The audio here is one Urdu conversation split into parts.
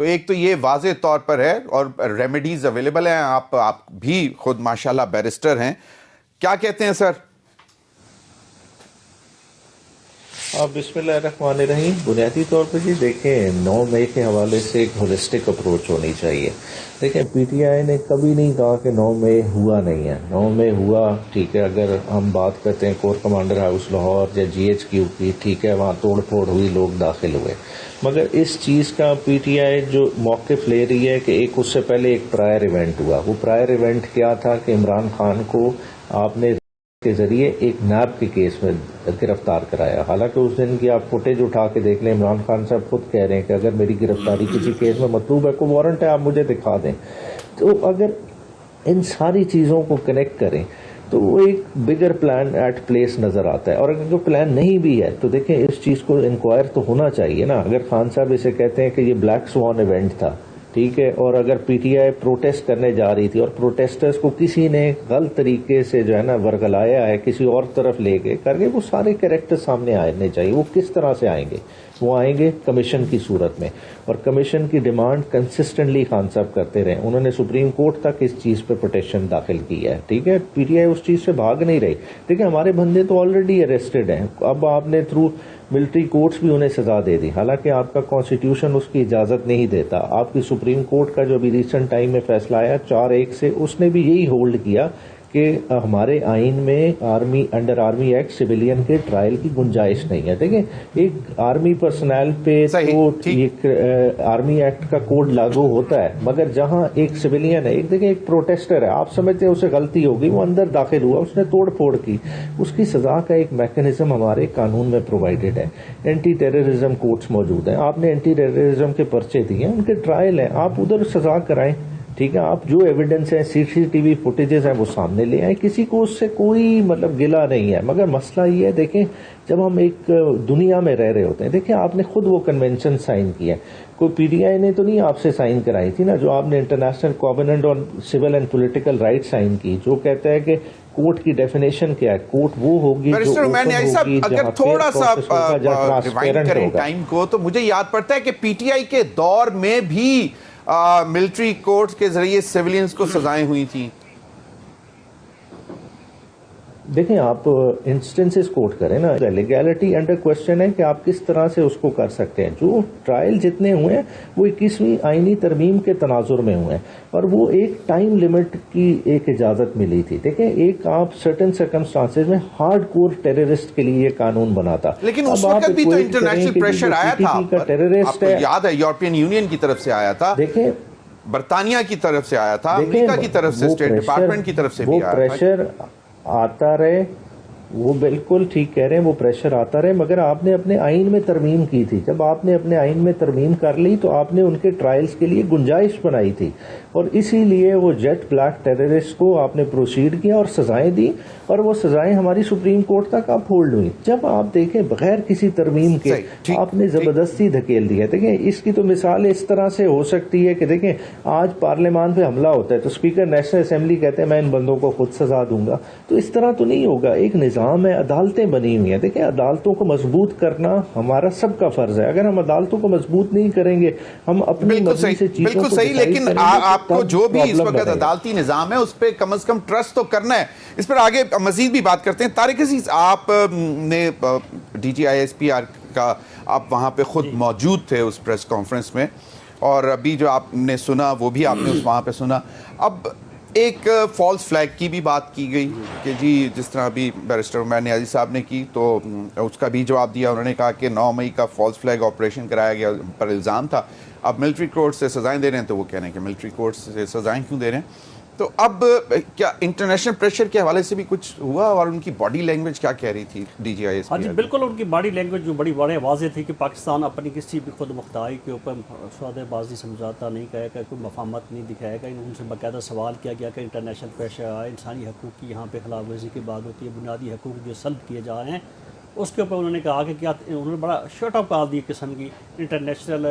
تو ایک تو یہ واضح طور پر ہے اور ریمیڈیز اویلیبل ہیں. آپ بھی خود ماشاءاللہ بیرسٹر ہیں, کیا کہتے ہیں سر؟ بسم اللہ الرحمن الرحیم. بنیادی طور پہ جی دیکھیں 9 مئی کے حوالے سے ایک ہولسٹک اپروچ ہونی چاہیے. دیکھیں پی ٹی آئی نے کبھی نہیں کہا کہ 9 مئی ہوا نہیں ہے. 9 مئی ہوا, ٹھیک ہے. اگر ہم بات کرتے ہیں کور کمانڈر ہاؤس لاہور یا جی ایچ کیو کی, ٹھیک ہے, وہاں توڑ پھوڑ ہوئی, لوگ داخل ہوئے, مگر اس چیز کا پی ٹی آئی جو موقف لے رہی ہے کہ ایک اس سے پہلے ایک پرائر ایونٹ ہوا. وہ پرائر ایونٹ کیا تھا کہ عمران خان کو آپ نے کے ذریعے ایک نیب کے کیس میں گرفتار کرایا. حالانکہ اس دن کی آپ فوٹیج اٹھا کے دیکھ لیں, عمران خان صاحب خود کہہ رہے ہیں کہ اگر میری گرفتاری کسی کیس میں مطلوب ہے, کوئی وارنٹ ہے, آپ مجھے دکھا دیں. تو اگر ان ساری چیزوں کو کنیکٹ کریں تو وہ ایک بگر پلان ایٹ پلیس نظر آتا ہے. اور اگر کوئی پلان نہیں بھی ہے تو دیکھیں اس چیز کو انکوائر تو ہونا چاہیے نا. اگر خان صاحب اسے کہتے ہیں کہ یہ بلیک سوان ایونٹ تھا, ٹھیک ہے, اور اگر پی ٹی آئی پروٹیسٹ کرنے جا رہی تھی اور پروٹیسٹرز کو کسی نے غلط طریقے سے جو ہے نا ورگلایا ہے, کسی اور طرف لے کے کر کے, وہ سارے کریکٹر سامنے آنے چاہیے. وہ کس طرح سے آئیں گے؟ وہ آئیں گے کمیشن کی صورت میں, اور کمیشن کی ڈیمانڈ کنسسٹنٹلی خان صاحب کرتے رہے. انہوں نے سپریم کورٹ تک اس چیز پہ پٹیشن داخل کی ہے, ٹھیک ہے. پی ٹی آئی اس چیز سے بھاگ نہیں رہی. دیکھیں ہمارے بندے تو آلریڈی اریسٹڈ ہیں, اب آپ نے تھرو ملٹری کورٹس بھی انہیں سزا دے دی, حالانکہ آپ کا کانسٹیٹیوشن اس کی اجازت نہیں دیتا. آپ کی سپریم کورٹ کا جو ابھی ریسنٹ ٹائم میں فیصلہ آیا 4-1 سے, اس نے بھی یہی ہولڈ کیا کہ ہمارے آئین میں انڈر آرمی ایکٹ سویلین کے ٹرائل کی گنجائش نہیں ہے. دیکھیں ایک آرمی پرسنل پہ تو ایک آرمی ایکٹ کا کوڈ لاگو ہوتا ہے, مگر جہاں ایک سویلین ہے, دیکھیں ایک پروٹیسٹر ہے, آپ سمجھتے ہیں اسے غلطی ہوگی, وہ اندر داخل ہوا, اس نے توڑ پھوڑ کی, اس کی سزا کا ایک میکینزم ہمارے قانون میں پرووائڈڈ ہے. اینٹی ٹیررزم کورٹس موجود ہیں, آپ نے اینٹی ٹیررزم کے پرچے دیے ہیں, ان کے ٹرائل ہیں, آپ ادھر سزا کرائیں, ٹھیک ہے. آپ جو ایویڈنس ہے, سی سی ٹی وی فوٹیجز ہیں, وہ سامنے لے آئیں. کسی کو اس سے کوئی گلا نہیں ہے. مگر مسئلہ یہ ہے, دیکھیں جب ہم ایک دنیا میں رہ رہے ہوتے ہیں, دیکھیں آپ نے خود وہ کنونشن سائن کیا, کوئی پی ڈی آئی نے تو نہیں آپ سے سائن کرائی تھی نا, جو آپ نے international covenant on civil and political right sign کی, جو کہتا ہے کہ کورٹ کی ڈیفینیشن کیا ہے. کورٹ وہ ہوگی جو اوپن ہوگی, اگر تھوڑا سا ریوائنڈ کریں ٹائم کو, تو مجھے یاد پڑتا ہے کہ پی ٹی آئی کے دور میں بھی ملٹری کورٹس کے ذریعے سیویلینز کو سزائیں ہوئی تھیں. دیکھیں آپ انسٹنسز کوٹ کریں نا, لیگیلٹی انڈر کوشچن ہے کہ آپ کس طرح سے اس کو کر سکتے ہیں. جو ٹرائل جتنے ہوئے ہیں وہ 21ویں آئینی ترمیم کے تناظر میں ہوئے ہیں, اور وہ ایک ٹائم لمٹ کی ایک اجازت ملی تھی. دیکھیں ایک آپ سرٹن سرکمسٹانسز میں ہارڈ کور ٹیررسٹ کے لیے یہ قانون بنا تھا, لیکن اس وقت بھی تو انٹرنیشنل پریشر آیا تھا, آپ کو یاد ہے یورپین یونین کی طرف سے آیا تھا, دیکھیں برطانیہ کی طرف سے آیا تھا, امریکہ کی طرف سے, اسٹیٹ ڈپارٹمنٹ کی طرف سے بھی آیا تھا. وہ پریشر آتا رہے, وہ بالکل ٹھیک کہہ رہے ہیں, وہ پریشر آتا رہے, مگر آپ نے اپنے آئین میں ترمیم کی تھی. جب آپ نے اپنے آئین میں ترمیم کر لی تو آپ نے ان کے ٹرائلز کے لیے گنجائش بنائی تھی, اور اسی لیے وہ جیٹ بلیک ٹیررسٹ کو آپ نے پروسیڈ کیا اور سزائیں دی, اور وہ سزائیں ہماری سپریم کورٹ تک آپ ہولڈ ہوئی. جب آپ دیکھیں بغیر کسی ترمیم کے آپ نے زبردستی دھکیل دیا. دیکھیں اس کی تو مثال اس طرح سے ہو سکتی ہے کہ دیکھیں آج پارلیمان پہ حملہ ہوتا ہے تو اسپیکر نیشنل اسمبلی کہتے ہیں میں ان بندوں کو خود سزا دوں گا, تو اس طرح تو نہیں ہوگا. ایک نظام ہے, عدالتیں بنی ہوئی ہیں, دیکھیں عدالتوں کو مضبوط کرنا ہمارا سب کا فرض ہے. اگر ہم عدالتوں کو مضبوط نہیں کریں گے, ہم اپنی مرضی سے چیزوں کو بالکل صحیح, لیکن آپ کو جو بھی اس وقت عدالتی نظام ہے اس پہ کم از کم ٹرسٹ تو کرنا ہے. اس پر آگے مزید بھی بات کرتے ہیں. طارق عزیز, آپ نے D G I S P R کا, آپ وہاں پہ خود موجود تھے اس پریس کانفرنس میں, اور ابھی جو آپ نے سنا وہ بھی آپ نے وہاں پہ سنا. اب ایک فالس فلیگ کی بھی بات کی گئی کہ جی جس طرح ابھی بیرسٹر عمیر نیازی صاحب نے کی, تو اس کا بھی جواب دیا. انہوں نے کہا کہ 9 مئی کا فالس فلیگ آپریشن کرایا گیا پر الزام تھا. اب ملٹری کورٹ سے سزائیں دے رہے ہیں, تو وہ کہہ رہے ہیں کہ ملٹری کورٹ سے سزائیں کیوں دے رہے ہیں. تو اب کیا انٹرنیشنل پریشر کے حوالے سے بھی کچھ ہوا, اور ان کی باڈی لینگویج کیا کہہ رہی تھی ڈی جی آئی ایس پی؟ ہاں جی بالکل, ان کی باڈی لینگویج جو بڑی واضح تھی کہ پاکستان اپنی کسی بھی خود مختاری کے اوپر سودے بازی سمجھوتا نہیں کرے گا, کوئی مفاہمت نہیں دکھائے گا. ان سے باقاعدہ سوال کیا گیا کہ انٹرنیشنل پریشر آئے, انسانی حقوق کی یہاں پہ خلاف ورزی کی بات ہوتی ہے, بنیادی حقوق جو سلب کیے جا رہے ہیں اس کے اوپر انہوں نے کہا کہ کیا انہوں نے بڑا شرٹ آف کال دی قسم کی انٹرنیشنل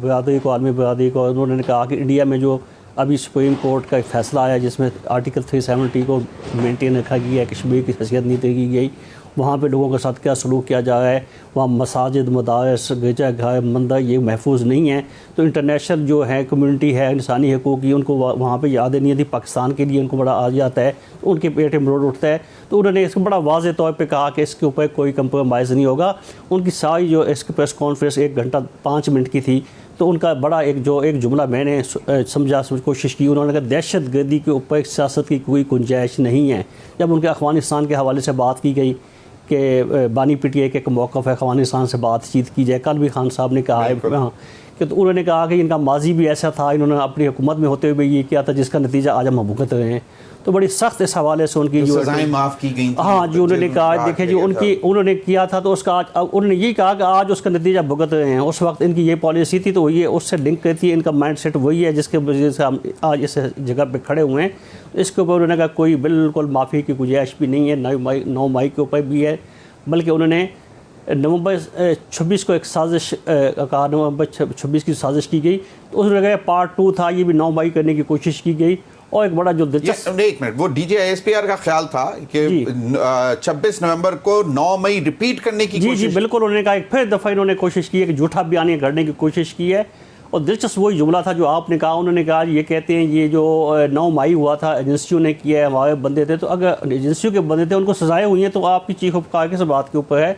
برادری کو, عالمی برادری کو. انہوں نے کہا کہ انڈیا میں جو ابھی سپریم کورٹ کا ایک فیصلہ آیا جس میں آرٹیکل 370 کو مینٹین رکھا گیا ہے, کشمیر کی حیثیت نہیں دی گئی, وہاں پہ لوگوں کے ساتھ کیا سلوک کیا جا رہا ہے، وہاں مساجد، مدارس، گرجا گھر، مندر یہ محفوظ نہیں ہیں، تو انٹرنیشنل جو ہے کمیونٹی ہے انسانی حقوق کی، ان کو وہاں پہ یاد نہیں آتی، پاکستان کے لیے ان کو بڑا آ جاتا ہے، تو ان کے پیٹ میں روڈ اٹھتا ہے. تو انہوں نے اس کو بڑا واضح طور پہ کہا کہ اس کے اوپر کوئی کمپرومائز نہیں ہوگا. ان کی ساری جو اس کی پریس کانفرنس 1 گھنٹہ 5 منٹ کی تھی، تو ان کا بڑا ایک جملہ میں نے سمجھا کوشش کی. انہوں نے کہا دہشت گردی کے اوپر سیاست کی کوئی گنجائش نہیں ہے. جب ان کے افغانستان کے حوالے سے بات کی گئی کہ بانی پی ٹی آئی کے ایک موقف ہے افغانستان سے بات چیت کی جائے، کل بھی خان صاحب نے کہا ہے کہ تو انہوں نے کہا کہ ان کا ماضی بھی ایسا تھا، انہوں نے اپنی حکومت میں ہوتے ہوئے یہ کیا تھا جس کا نتیجہ آج ہم بھگت رہے ہیں. تو بڑی سخت اس حوالے سے ان کی جو سزائیں معاف کی گئی. ہاں جو انہوں نے کہا دیکھیں جو انہوں نے کیا تھا، تو اس کا آج انہوں نے یہی کہا کہ آج اس کا نتیجہ بھگت رہے ہیں. اس وقت ان کی یہ پالیسی تھی، تو یہ اس سے لنک کرتی ہے. ان کا مائنڈ سیٹ وہی ہے جس کے وجہ سے ہم آج اس جگہ پہ کھڑے ہوئے ہیں. اس کے اوپر انہوں نے کہا کوئی بالکل معافی کی گنجائش بھی نہیں ہے، 9 مئی کے اوپر بھی ہے. بلکہ انہوں نے نومبر 26 کو ایک سازش کہا، نومبر 26 کی سازش کی گئی. تو اس نے کہا پارٹ 2 تھا، یہ بھی 9 مئی کرنے کی کوشش کی گئی. اور ایک بڑا جو دلچسپ، ایک منٹ، وہ D J S P R کا خیال تھا کہ 26 نومبر کو 9 مئی ریپیٹ کرنے کی کوشش. جی بالکل. انہوں نے کہا ایک پھر دفعہ انہوں نے کوشش کی ہے کہ جھوٹا بیانیہ کرنے کی کوشش کی ہے. اور دلچسپ وہی جملہ تھا جو آپ نے کہا. انہوں نے کہا یہ کہتے ہیں یہ جو 9 مئی ہوا تھا ایجنسیوں نے کیا ہے، ہمارے بندے تھے، تو اگر ایجنسیوں کے بندے تھے ان کو سزائیں ہوئی ہیں تو آپ کی چیخ و پکار کس بات کے اوپر ہے.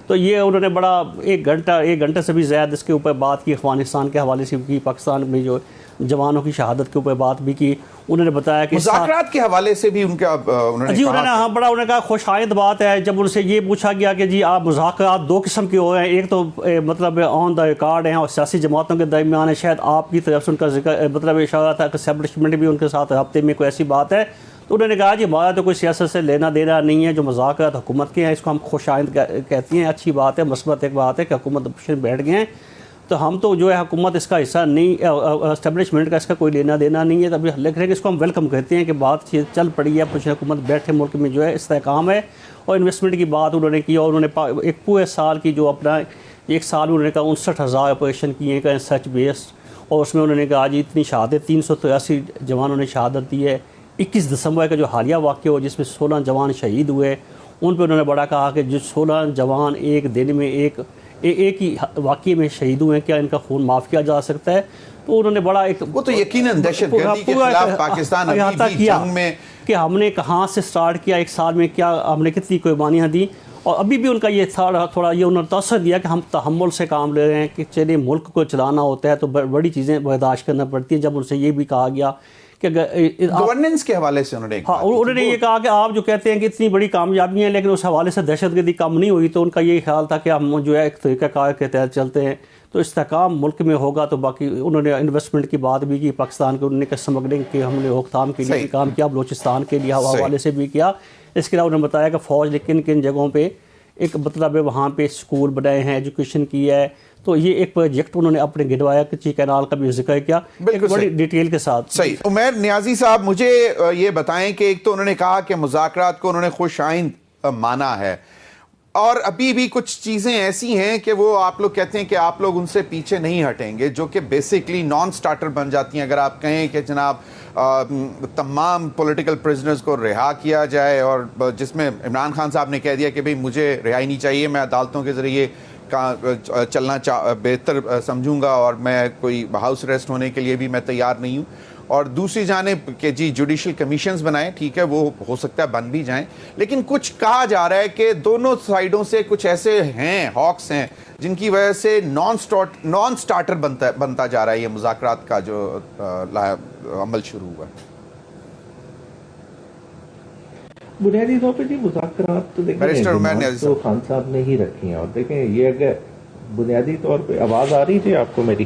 تو یہ انہوں نے بڑا 1 گھنٹے سے بھی زیادہ اس کے اوپر بات کی، افغانستان کے حوالے سے کی، پاکستان میں جو جوانوں کی شہادت کے اوپر بات بھی کی. انہوں نے بتایا کہ مذاکرات کے حوالے سے بھی ان کا انہوں نے کہا خوش آئند بات ہے. جب ان سے یہ پوچھا گیا کہ جی آپ مذاکرات 2 قسم کے ہو رہے ہیں، ایک تو مطلب آن دا ریکارڈ ہیں اور سیاسی جماعتوں کے درمیان ہے، شاید آپ کی طرف سے ان کا ذکر مطلب اشارہ تھا کہ اسٹیبلشمنٹ بھی ان کے ساتھ رابطے میں کوئی ایسی بات ہے. تو انہوں نے کہا جی ہمارا تو کوئی سیاست سے لینا دینا نہیں ہے، جو مذاکرات حکومت کے ہیں اس کو ہم خوش آئند کہتی ہیں. اچھی بات ہے، مثبت ایک بات ہے کہ حکومت بیٹھ گئے ہیں، تو ہم تو جو ہے حکومت اس کا حصہ نہیں، اسٹیبلشمنٹ کا اس کا کوئی لینا دینا نہیں ہے. تبھی لکھ رہے ہیں کہ اس کو ہم ویلکم کہتے ہیں کہ بات چیز چل پڑی ہے، کچھ حکومت بیٹھے ملک میں جو ہے استحکام ہے. اور انویسٹمنٹ کی بات انہوں نے کی، اور انہوں نے ایک پورے سال کی جو اپنا 1 سال میں انہوں نے کہا 59,000 آپریشن کیے ہیں سچ بیس. اور اس میں انہوں نے کہا جی اتنی شہادت 383 جوانوں نے شہادت دی ہے. 21 دسمبر کا جو حالیہ واقعہ ہو جس میں 16 جوان شہید ہوئے، ان پہ انہوں نے بڑا کہا کہ جو 16 جوان ایک دن میں ایک ہی واقعے میں شہید ہوئے ہیں، کیا ان کا خون معاف کیا جا سکتا ہے؟ تو انہوں نے بڑا ایک وہ تو یقیناً دہشت گردی کے خلاف پاکستان ابھی بھی جنگ میں کہ ہم نے کہاں سے سٹارٹ کیا، 1 سال میں کیا ہم نے کتنی قربانیاں دی. اور ابھی بھی ان کا یہ تھوڑا یہ انہوں نے تاثر دیا کہ ہم تحمل سے کام لے رہے ہیں کہ چلیے ملک کو چلانا ہوتا ہے تو بڑی چیزیں برداشت کرنا پڑتی ہیں. جب ان سے یہ بھی کہا گیا کہ گورننس کے حوالے سے انہوں نے یہ کہا کہ آپ جو کہتے ہیں کہ اتنی بڑی کامیابی ہیں لیکن اس حوالے سے دہشت گردی کم نہیں ہوئی. تو ان کا یہ خیال تھا کہ ہم جو ہے ایک طریقہ کار کے تحت چلتے ہیں تو استحکام ملک میں ہوگا. تو باقی انہوں نے انویسٹمنٹ کی بات بھی کی پاکستان کے، انہوں نے اسمگلنگ کے ہم نے روک تھام کے لیے بھی کام کیا، بلوچستان کے لیے حوالے سے بھی کیا. اس کے علاوہ انہوں نے بتایا کہ فوج نے کن کن جگہوں پہ ایک مطلب وہاں پہ اسکول بنائے ہیں، ایجوکیشن کی ہے. تو یہ ایک پروجیکٹ انہوں نے اپنے گنوایا کچی کینال کا بھی ذکر کیا ایک بڑی ڈیٹیل کے ساتھ. صحیح. عمیر نیازی صاحب مجھے یہ بتائیں کہ ایک تو انہوں نے کہا کہ مذاکرات کو انہوں نے خوش آئند مانا ہے، اور ابھی بھی کچھ چیزیں ایسی ہیں کہ وہ آپ لوگ کہتے ہیں کہ آپ لوگ ان سے پیچھے نہیں ہٹیں گے، جو کہ بیسکلی نان سٹارٹر بن جاتی ہیں. اگر آپ کہیں کہ جناب تمام پولیٹیکل پرزنرز کو رہا کیا جائے، اور جس میں عمران خان صاحب نے کہہ دیا کہ بھئی مجھے رہائی نہیں چاہیے، میں عدالتوں کے ذریعے چلنا بہتر سمجھوں گا، اور میں کوئی ہاؤس اریسٹ ہونے کے لیے بھی میں تیار نہیں ہوں. اور دوسری جانب کہ جی جوڈیشل کمیشنز بنائیں، ٹھیک ہے وہ ہو سکتا ہے بن بھی جائیں، لیکن کچھ کہا جا رہا ہے کہ دونوں سائیڈوں سے کچھ ایسے ہیں ہاکس ہیں جن کی وجہ سے نان سٹارٹر بنتا جا رہا ہے یہ مذاکرات کا جو عمل شروع ہوا ہے. بنیادی طور پہ جی مذاکرات تو دیکھیں تو خان صاحب نے ہی رکھی ہیں. اور دیکھیں یہ اگر بنیادی طور پہ آواز آ رہی تھی آپ کو میری؟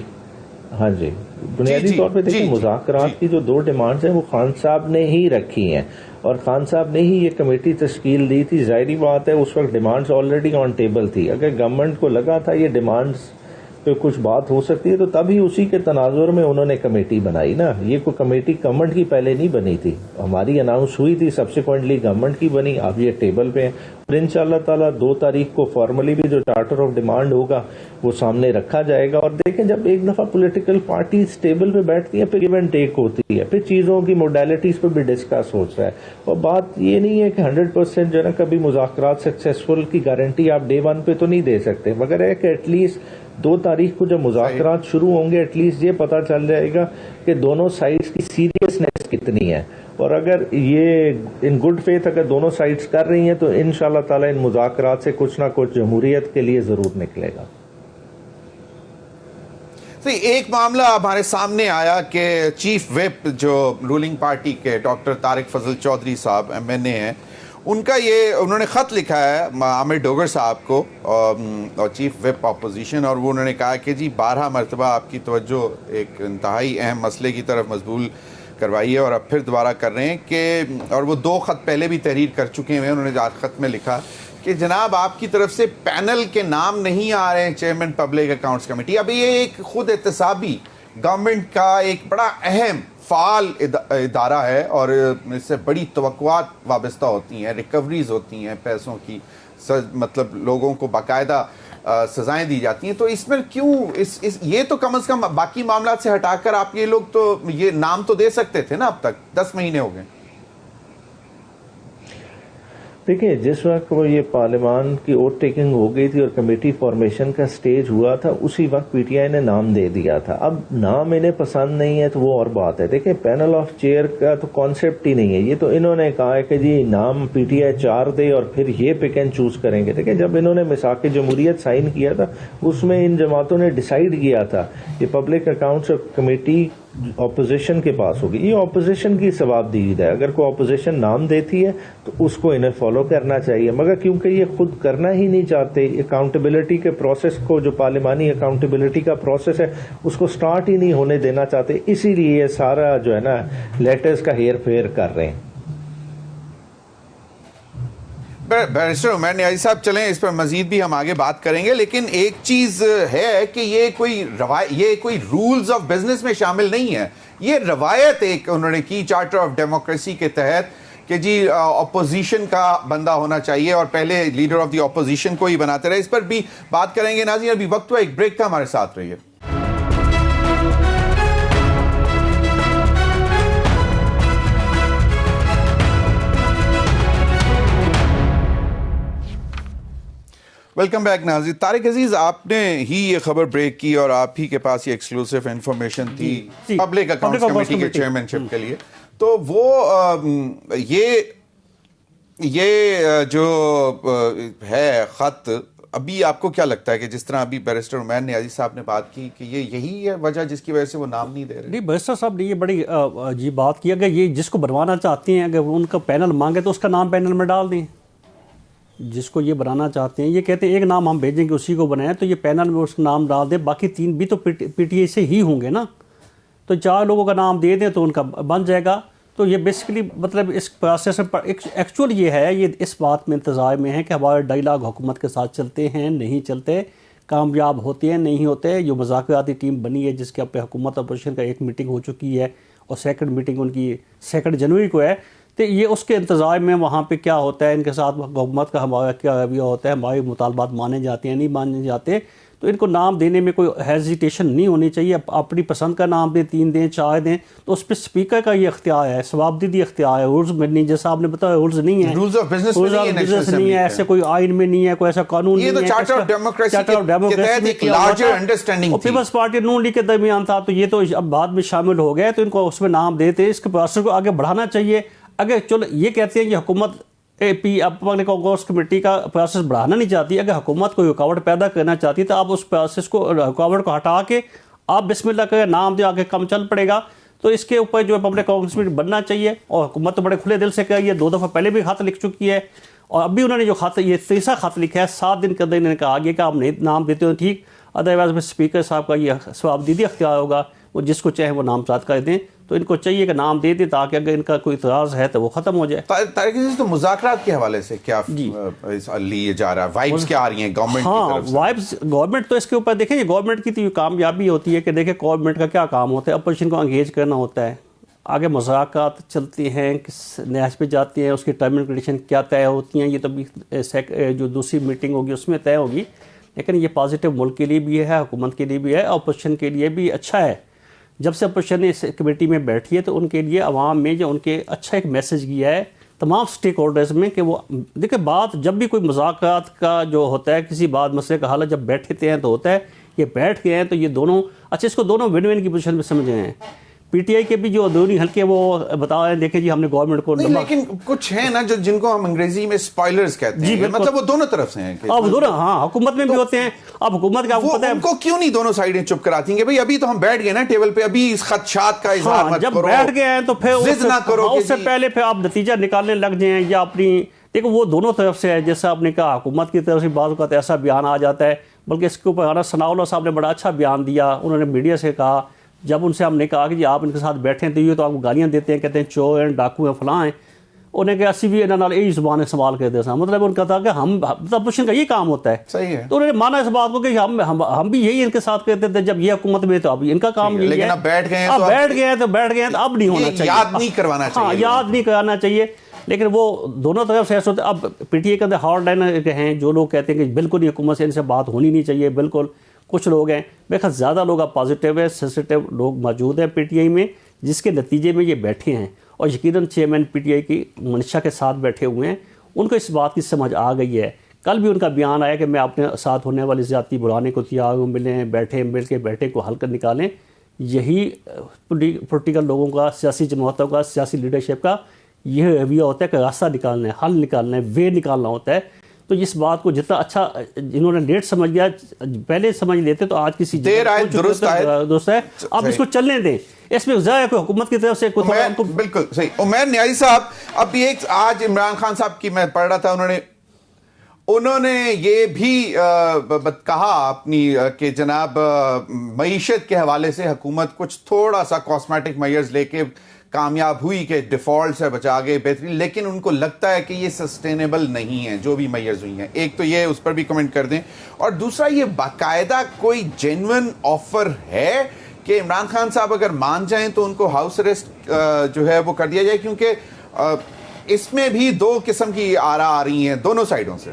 ہاں جی. بنیادی طور پہ دیکھیں مذاکرات کی جو 2 ڈیمانڈز ہیں وہ خان صاحب نے ہی رکھی ہیں، اور خان صاحب نے ہی یہ کمیٹی تشکیل دی تھی. ظاہری بات ہے اس وقت ڈیمانڈز آلریڈی آن ٹیبل تھی. اگر گورنمنٹ کو لگا تھا یہ ڈیمانڈز پہ کچھ بات ہو سکتی ہے تو تبھی اسی کے تناظر میں انہوں نے کمیٹی بنائی نا. یہ کوئی کمیٹی گورنمنٹ کی پہلے نہیں بنی تھی, ہماری اناؤنس ہوئی تھی, سبسیکوئنٹلی گورنمنٹ کی بنی, اب یہ ٹیبل پہ ہیں. اور انشاءاللہ تعالیٰ 2 تاریخ کو فارملی بھی جو چارٹر آف ڈیمانڈ ہوگا وہ سامنے رکھا جائے گا. اور دیکھیں جب ایک دفعہ پولیٹیکل پارٹیز ٹیبل پہ بیٹھتی ہیں پھر گیو اینڈ ٹیک ہوتی ہے, پھر چیزوں کی موڈیلٹیز پہ بھی ڈسکس ہوتا ہے. اور بات یہ نہیں ہے کہ 100% جو ہے نا کبھی مذاکرات سکسیسفل کی گارنٹی آپ ڈے 1 پہ تو نہیں دے سکتے, مگر ہے کہ ایٹ لیسٹ 2 تاریخ کو جب مذاکرات شروع ہوں گے ایٹ لیسٹ یہ پتا چل جائے گا کہ دونوں سائڈز کی سیریسنیس کتنی ہے. اور اگر یہ ان گڈ فیتھ اگر دونوں سائڈز کر رہی ہیں تو انشاءاللہ تعالی ان مذاکرات سے کچھ نہ کچھ جمہوریت کے لیے ضرور نکلے گا. ایک معاملہ ہمارے سامنے آیا کہ چیف وپ جو رولنگ پارٹی کے ڈاکٹر طارق فضل چودھری صاحب MNA ہیں, ان کا یہ انہوں نے خط لکھا ہے عامر ڈوگر صاحب کو اور چیف وپ اپوزیشن, اور وہ انہوں نے کہا کہ جی 12 مرتبہ آپ کی توجہ ایک انتہائی اہم مسئلے کی طرف مبذول کروائی ہے اور اب پھر دوبارہ کر رہے ہیں کہ, اور وہ 2 خط پہلے بھی تحریر کر چکے ہیں. انہوں نے خط میں لکھا کہ جناب آپ کی طرف سے پینل کے نام نہیں آ رہے ہیں چیئرمین پبلک اکاؤنٹس کمیٹی. اب یہ ایک خود احتسابی گورنمنٹ کا ایک بڑا اہم فعال ادارہ ہے اور اس سے بڑی توقعات وابستہ ہوتی ہیں, ریکوریز ہوتی ہیں پیسوں کی, مطلب لوگوں کو باقاعدہ سزائیں دی جاتی ہیں. تو اس میں کیوں یہ تو کم از کم باقی معاملات سے ہٹا کر آپ یہ لوگ تو یہ نام تو دے سکتے تھے نا, اب تک 10 مہینے ہو گئے. دیکھیں جس وقت وہ یہ پارلیمان کی اوٹ ٹیکنگ ہو گئی تھی اور کمیٹی فارمیشن کا سٹیج ہوا تھا, اسی وقت پی ٹی آئی نے نام دے دیا تھا. اب نام انہیں پسند نہیں ہے تو وہ اور بات ہے. دیکھیں پینل آف چیئر کا تو کانسیپٹ ہی نہیں ہے, یہ تو انہوں نے کہا ہے کہ جی نام پی ٹی آئی 4 دے اور پھر یہ پک اینڈ چوز کریں گے. دیکھیں جب انہوں نے میثاق جمہوریت سائن کیا تھا اس میں ان جماعتوں نے ڈیسائیڈ کیا تھا کہ پبلک اکاؤنٹس کمیٹی اپوزیشن کے پاس ہوگی. یہ اپوزیشن کی ثواب دید ہے, اگر کوئی اپوزیشن نام دیتی ہے تو اس کو انہیں فالو کرنا چاہیے, مگر کیونکہ یہ خود کرنا ہی نہیں چاہتے, اکاؤنٹیبلٹی کے پروسیس کو جو پارلیمانی اکاؤنٹیبلٹی کا پروسیس ہے اس کو سٹارٹ ہی نہیں ہونے دینا چاہتے, اسی لیے یہ سارا جو ہے نا لیٹرز کا ہیر پھیر کر رہے ہیں. بیرسٹر عمیر نیازی صاحب چلیں اس پر مزید بھی ہم آگے بات کریں گے, لیکن ایک چیز ہے کہ یہ کوئی رولز آف بزنس میں شامل نہیں ہے. یہ روایت ایک انہوں نے کی چارٹر آف ڈیموکریسی کے تحت کہ جی اپوزیشن کا بندہ ہونا چاہیے اور پہلے لیڈر آف دی اپوزیشن کو ہی بناتے رہے. اس پر بھی بات کریں گے. ناظرین ابھی وقت ہوا ایک بریک کا, ہمارے ساتھ رہیے. ویلکم بیک ناظرین. طارق عزیز آپ نے ہی یہ خبر بریک کی اور آپ ہی کے پاس یہ ایکسکلوسیو انفارمیشن تھی پبلک اکاؤنٹس کمیٹی کے چیئرمین شپ کے لیے, تو وہ یہ جو ہے خط, ابھی آپ کو کیا لگتا ہے کہ جس طرح ابھی بیرسٹر عمیر نیازی صاحب نے بات کی کہ یہ یہی ہے وجہ جس کی وجہ سے وہ نام نہیں دے رہے؟ نہیں, بیرسٹر صاحب نے یہ بڑی عجیب بات کی. اگر یہ جس کو بنوانا چاہتے ہیں, اگر ان کا پینل مانگے تو اس کا نام پینل میں ڈال دیں. جس کو یہ بنانا چاہتے ہیں, یہ کہتے ہیں ایک نام ہم بھیجیں گے اسی کو بنائیں, تو یہ پینل میں اس کا نام ڈال دیں. باقی 3 بھی تو پی ٹی آئی سے ہی ہوں گے نا, تو 4 لوگوں کا نام دے دیں تو ان کا بن جائے گا. تو یہ بیسیکلی مطلب اس پروسیس میں ایکچوئل یہ ہے, یہ اس بات میں انتظار میں ہے کہ ہمارے ڈائیلاگ حکومت کے ساتھ چلتے ہیں نہیں چلتے, کامیاب ہوتے ہیں نہیں ہوتے. جو مذاکراتی ٹیم بنی ہے جس کے پہ حکومت اپوزیشن کا ایک میٹنگ ہو چکی ہے اور سیکنڈ میٹنگ ان کی 2 جنوری کو ہے, تو یہ اس کے انتظار میں وہاں پہ کیا ہوتا ہے, ان کے ساتھ حکومت کا ہمارا کیا رویہ ہوتا ہے, ہمارے مطالبات مانے جاتے ہیں نہیں مانے جاتے. تو ان کو نام دینے میں کوئی ہیزیٹیشن نہیں ہونی چاہیے. اپنی پسند کا نام دیں, 3 دیں 4 دیں, تو اس پہ اسپیکر کا یہ اختیار ہے, ثوابدیدی اختیار ہے. رولز میں نہیں, جیسا آپ نے بتایا رولز نہیں ہے, رولز آف بزنس نہیں ہے, ایسے کوئی آئین میں نہیں ہے, کوئی ایسا قانون نہیں ہے. یہ تو چارٹر آف ڈیموکریسی کے تحت ایک لارجر انڈرسٹینڈنگ تھی. پیپلز پارٹی نون لیگ کے درمیان تھا, تو یہ تو اب بعد میں شامل ہو گئے, تو ان کو اس میں نام دیتے. اس کے پروسیس کو آگے بڑھانا چاہیے. اگر چلو یہ کہتے ہیں کہ حکومت پبلک اکاؤنٹس کمیٹی کا پروسیس بڑھانا نہیں چاہتی, اگر حکومت کوئی رکاوٹ پیدا کرنا چاہتی تو آپ اس پروسیس کو رکاوٹ کو ہٹا کے آپ بسم اللہ کریں, نام دے, آگے کم چل پڑے گا. تو اس کے اوپر جو پبلک اکاؤنٹس کمیٹی بننا چاہیے, اور حکومت تو بڑے کھلے دل سے کہی ہے, 2 دفعہ پہلے بھی خط لکھ چکی ہے, اور ابھی انہوں نے جو خط, یہ 3 خط لکھا ہے 7 دن کے اندر, انہوں نے کہا آگے کہ آپ نام دیتے ہو ٹھیک, ادروائز میں اسپیکر صاحب کا یہ ثوابدیدی اختیار ہوگا, وہ جس کو چاہیں وہ نامزد کر دیں. تو ان کو چاہیے کہ نام دے دیں تاکہ اگر ان کا کوئی اعتراض ہے تو وہ ختم ہو جائے. طارق عزیز، تو مذاکرات کے حوالے سے کیا لیے جا رہا ہے؟ وائبس کیا آ رہی ہیں گورنمنٹ کی طرف سے؟ وائبس گورنمنٹ تو اس کے اوپر دیکھیں، گورنمنٹ کی تو کامیابی ہوتی ہے کہ دیکھیں گورنمنٹ کا کیا کام ہوتا ہے، اپوزیشن کو انگیج کرنا ہوتا ہے، آگے مذاکرات چلتے ہیں، کس نہج پہ جاتے ہیں، اس کی ٹرم اینڈ کنڈیشن کیا طے ہوتی ہیں، یہ تو جو دوسری میٹنگ ہوگی اس میں طے ہوگی. لیکن یہ پازیٹیو ملک کے لیے بھی ہے، حکومت کے لیے بھی ہے، اپوزیشن کے لیے بھی اچھا ہے. جب سے اپوزیشن اس کمیٹی میں بیٹھی ہے تو ان کے لیے عوام میں جو ان کے اچھا ایک میسج گیا ہے تمام سٹیک ہولڈرز میں کہ وہ دیکھیں بات جب بھی کوئی مذاکرات کا جو ہوتا ہے کسی بات مسئلے کا حل جب بیٹھتے ہیں تو ہوتا ہے، یہ بیٹھ گئے ہیں تو یہ دونوں اچھا اس کو دونوں ون ون کی پوزیشن میں سمجھ رہے ہیں. پی ٹی آئی کے بھی جو دونوں ہلکے وہ بتا رہے ہیں دیکھیں جی ہم نے گورنمنٹ کو لیکن کچھ ہیں نا جن کو ہم انگریزی میں اسپوائلرز کہتے ہیں، مطلب وہ دونوں طرف سے ہیں. اب دونوں ہاں حکومت میں بھی ہوتے ہیں. اب حکومت کا پتہ ہے ان کو کیوں نہیں دونوں سائیڈیں چپ کراتی ہیں کہ بھئی ابھی تو ہم بیٹھ گئے نا ٹیبل پہ، ابھی اس خدشات کا اظہار مت کرو، جب بیٹھ گئے ہیں تو پھر ضد نہ کرو اس سے پہلے پھر آپ نتیجہ نکالنے لگ جائیں یا اپنی دیکھو وہ دونوں طرف سے ہے. جیسا آپ نے کہا حکومت کی طرف سے بعض اوقات ایسا بیان آ جاتا ہے، بلکہ اس کے اوپر ثناء اللہ صاحب نے بڑا اچھا بیان دیا. انہوں نے میڈیا سے کہا جب ان سے ہم نے کہا کہ جی آپ ان کے ساتھ بیٹھیں تو یہ تو آپ کو گالیاں دیتے ہیں، کہتے ہیں چور ہیں، ڈاکو ہیں، فلاں ہیں. انہیں کہا اسی بھی انہوں نے یہی زبان سوال کرتے تھا، مطلب ان کا تھا کہ ہم اپوزیشن کا یہ کام ہوتا ہے. صحیح ہے. تو انہوں نے مانا اس بات کو کہ ہم بھی یہی ان کے ساتھ کرتے تھے جب یہ حکومت میں، تو اب ان کا کام یہی ہے. لیکن اب بیٹھ گئے ہیں تو اب نہیں ہونا چاہیے، یاد نہیں کروانا چاہیے، ہاں یاد نہیں کرانا چاہیے. لیکن وہ دونوں طرف سے ایسے ہوتے. اب پی ٹی اے کے اندر ہارڈ لائنر ہیں جو لوگ کہتے ہیں کہ بالکل یہ حکومت سے ان سے بات ہونی نہیں چاہیے بالکل. کچھ لوگ ہیں میرے خیال زیادہ لوگ اب پازیٹیو ہے، سینسیٹیو لوگ موجود ہیں پی ٹی آئی میں، جس کے نتیجے میں یہ بیٹھے ہیں. اور یقیناً چیئرمین پی ٹی آئی کی منشا کے ساتھ بیٹھے ہوئے ہیں، ان کو اس بات کی سمجھ آ گئی ہے. کل بھی ان کا بیان آیا کہ میں اپنے ساتھ ہونے والی زیادتی بڑھانے کو تیار ہوں، ملیں بیٹھیں مل کے بیٹھے کو حل کر نکالیں. یہی پولیٹیکل لوگوں کا، سیاسی جماعتوں کا، سیاسی لیڈرشپ کا یہ رویہ ہوتا ہے کہ راستہ نکالنا ہے، حل نکالنا ہے، وے نکالنا ہوتا ہے. تو اس بات کو جتنا اچھا جنہوں نے لیٹ سمجھ گیا، پہلے سمجھ لیتے تو آج کسی دیر آئے درست ہے. اب اس کو چلنے دیں، اس میں ظاہر ہے کوئی حکومت کی طرف سے بالکل صحیح. عمیر نیازی صاحب، اب ایک آج عمران خان صاحب کی میں پڑھ رہا تھا، انہوں نے یہ بھی کہا اپنی کہ جناب معیشت کے حوالے سے حکومت کچھ تھوڑا سا کاسمیٹک میئرز لے کے کامیاب ہوئی کہ ڈیفالٹ سے بچا گئے بہترین، لیکن ان کو لگتا ہے کہ یہ سسٹینیبل نہیں ہے جو بھی میئرز ہوئی ہیں. ایک تو یہ اس پر بھی کمنٹ کر دیں، اور دوسرا یہ باقاعدہ کوئی جینون آفر ہے کہ عمران خان صاحب اگر مان جائیں تو ان کو ہاؤس اریسٹ جو ہے وہ کر دیا جائے، کیونکہ اس میں بھی دو قسم کی آراء آ رہی ہیں دونوں سائڈوں سے.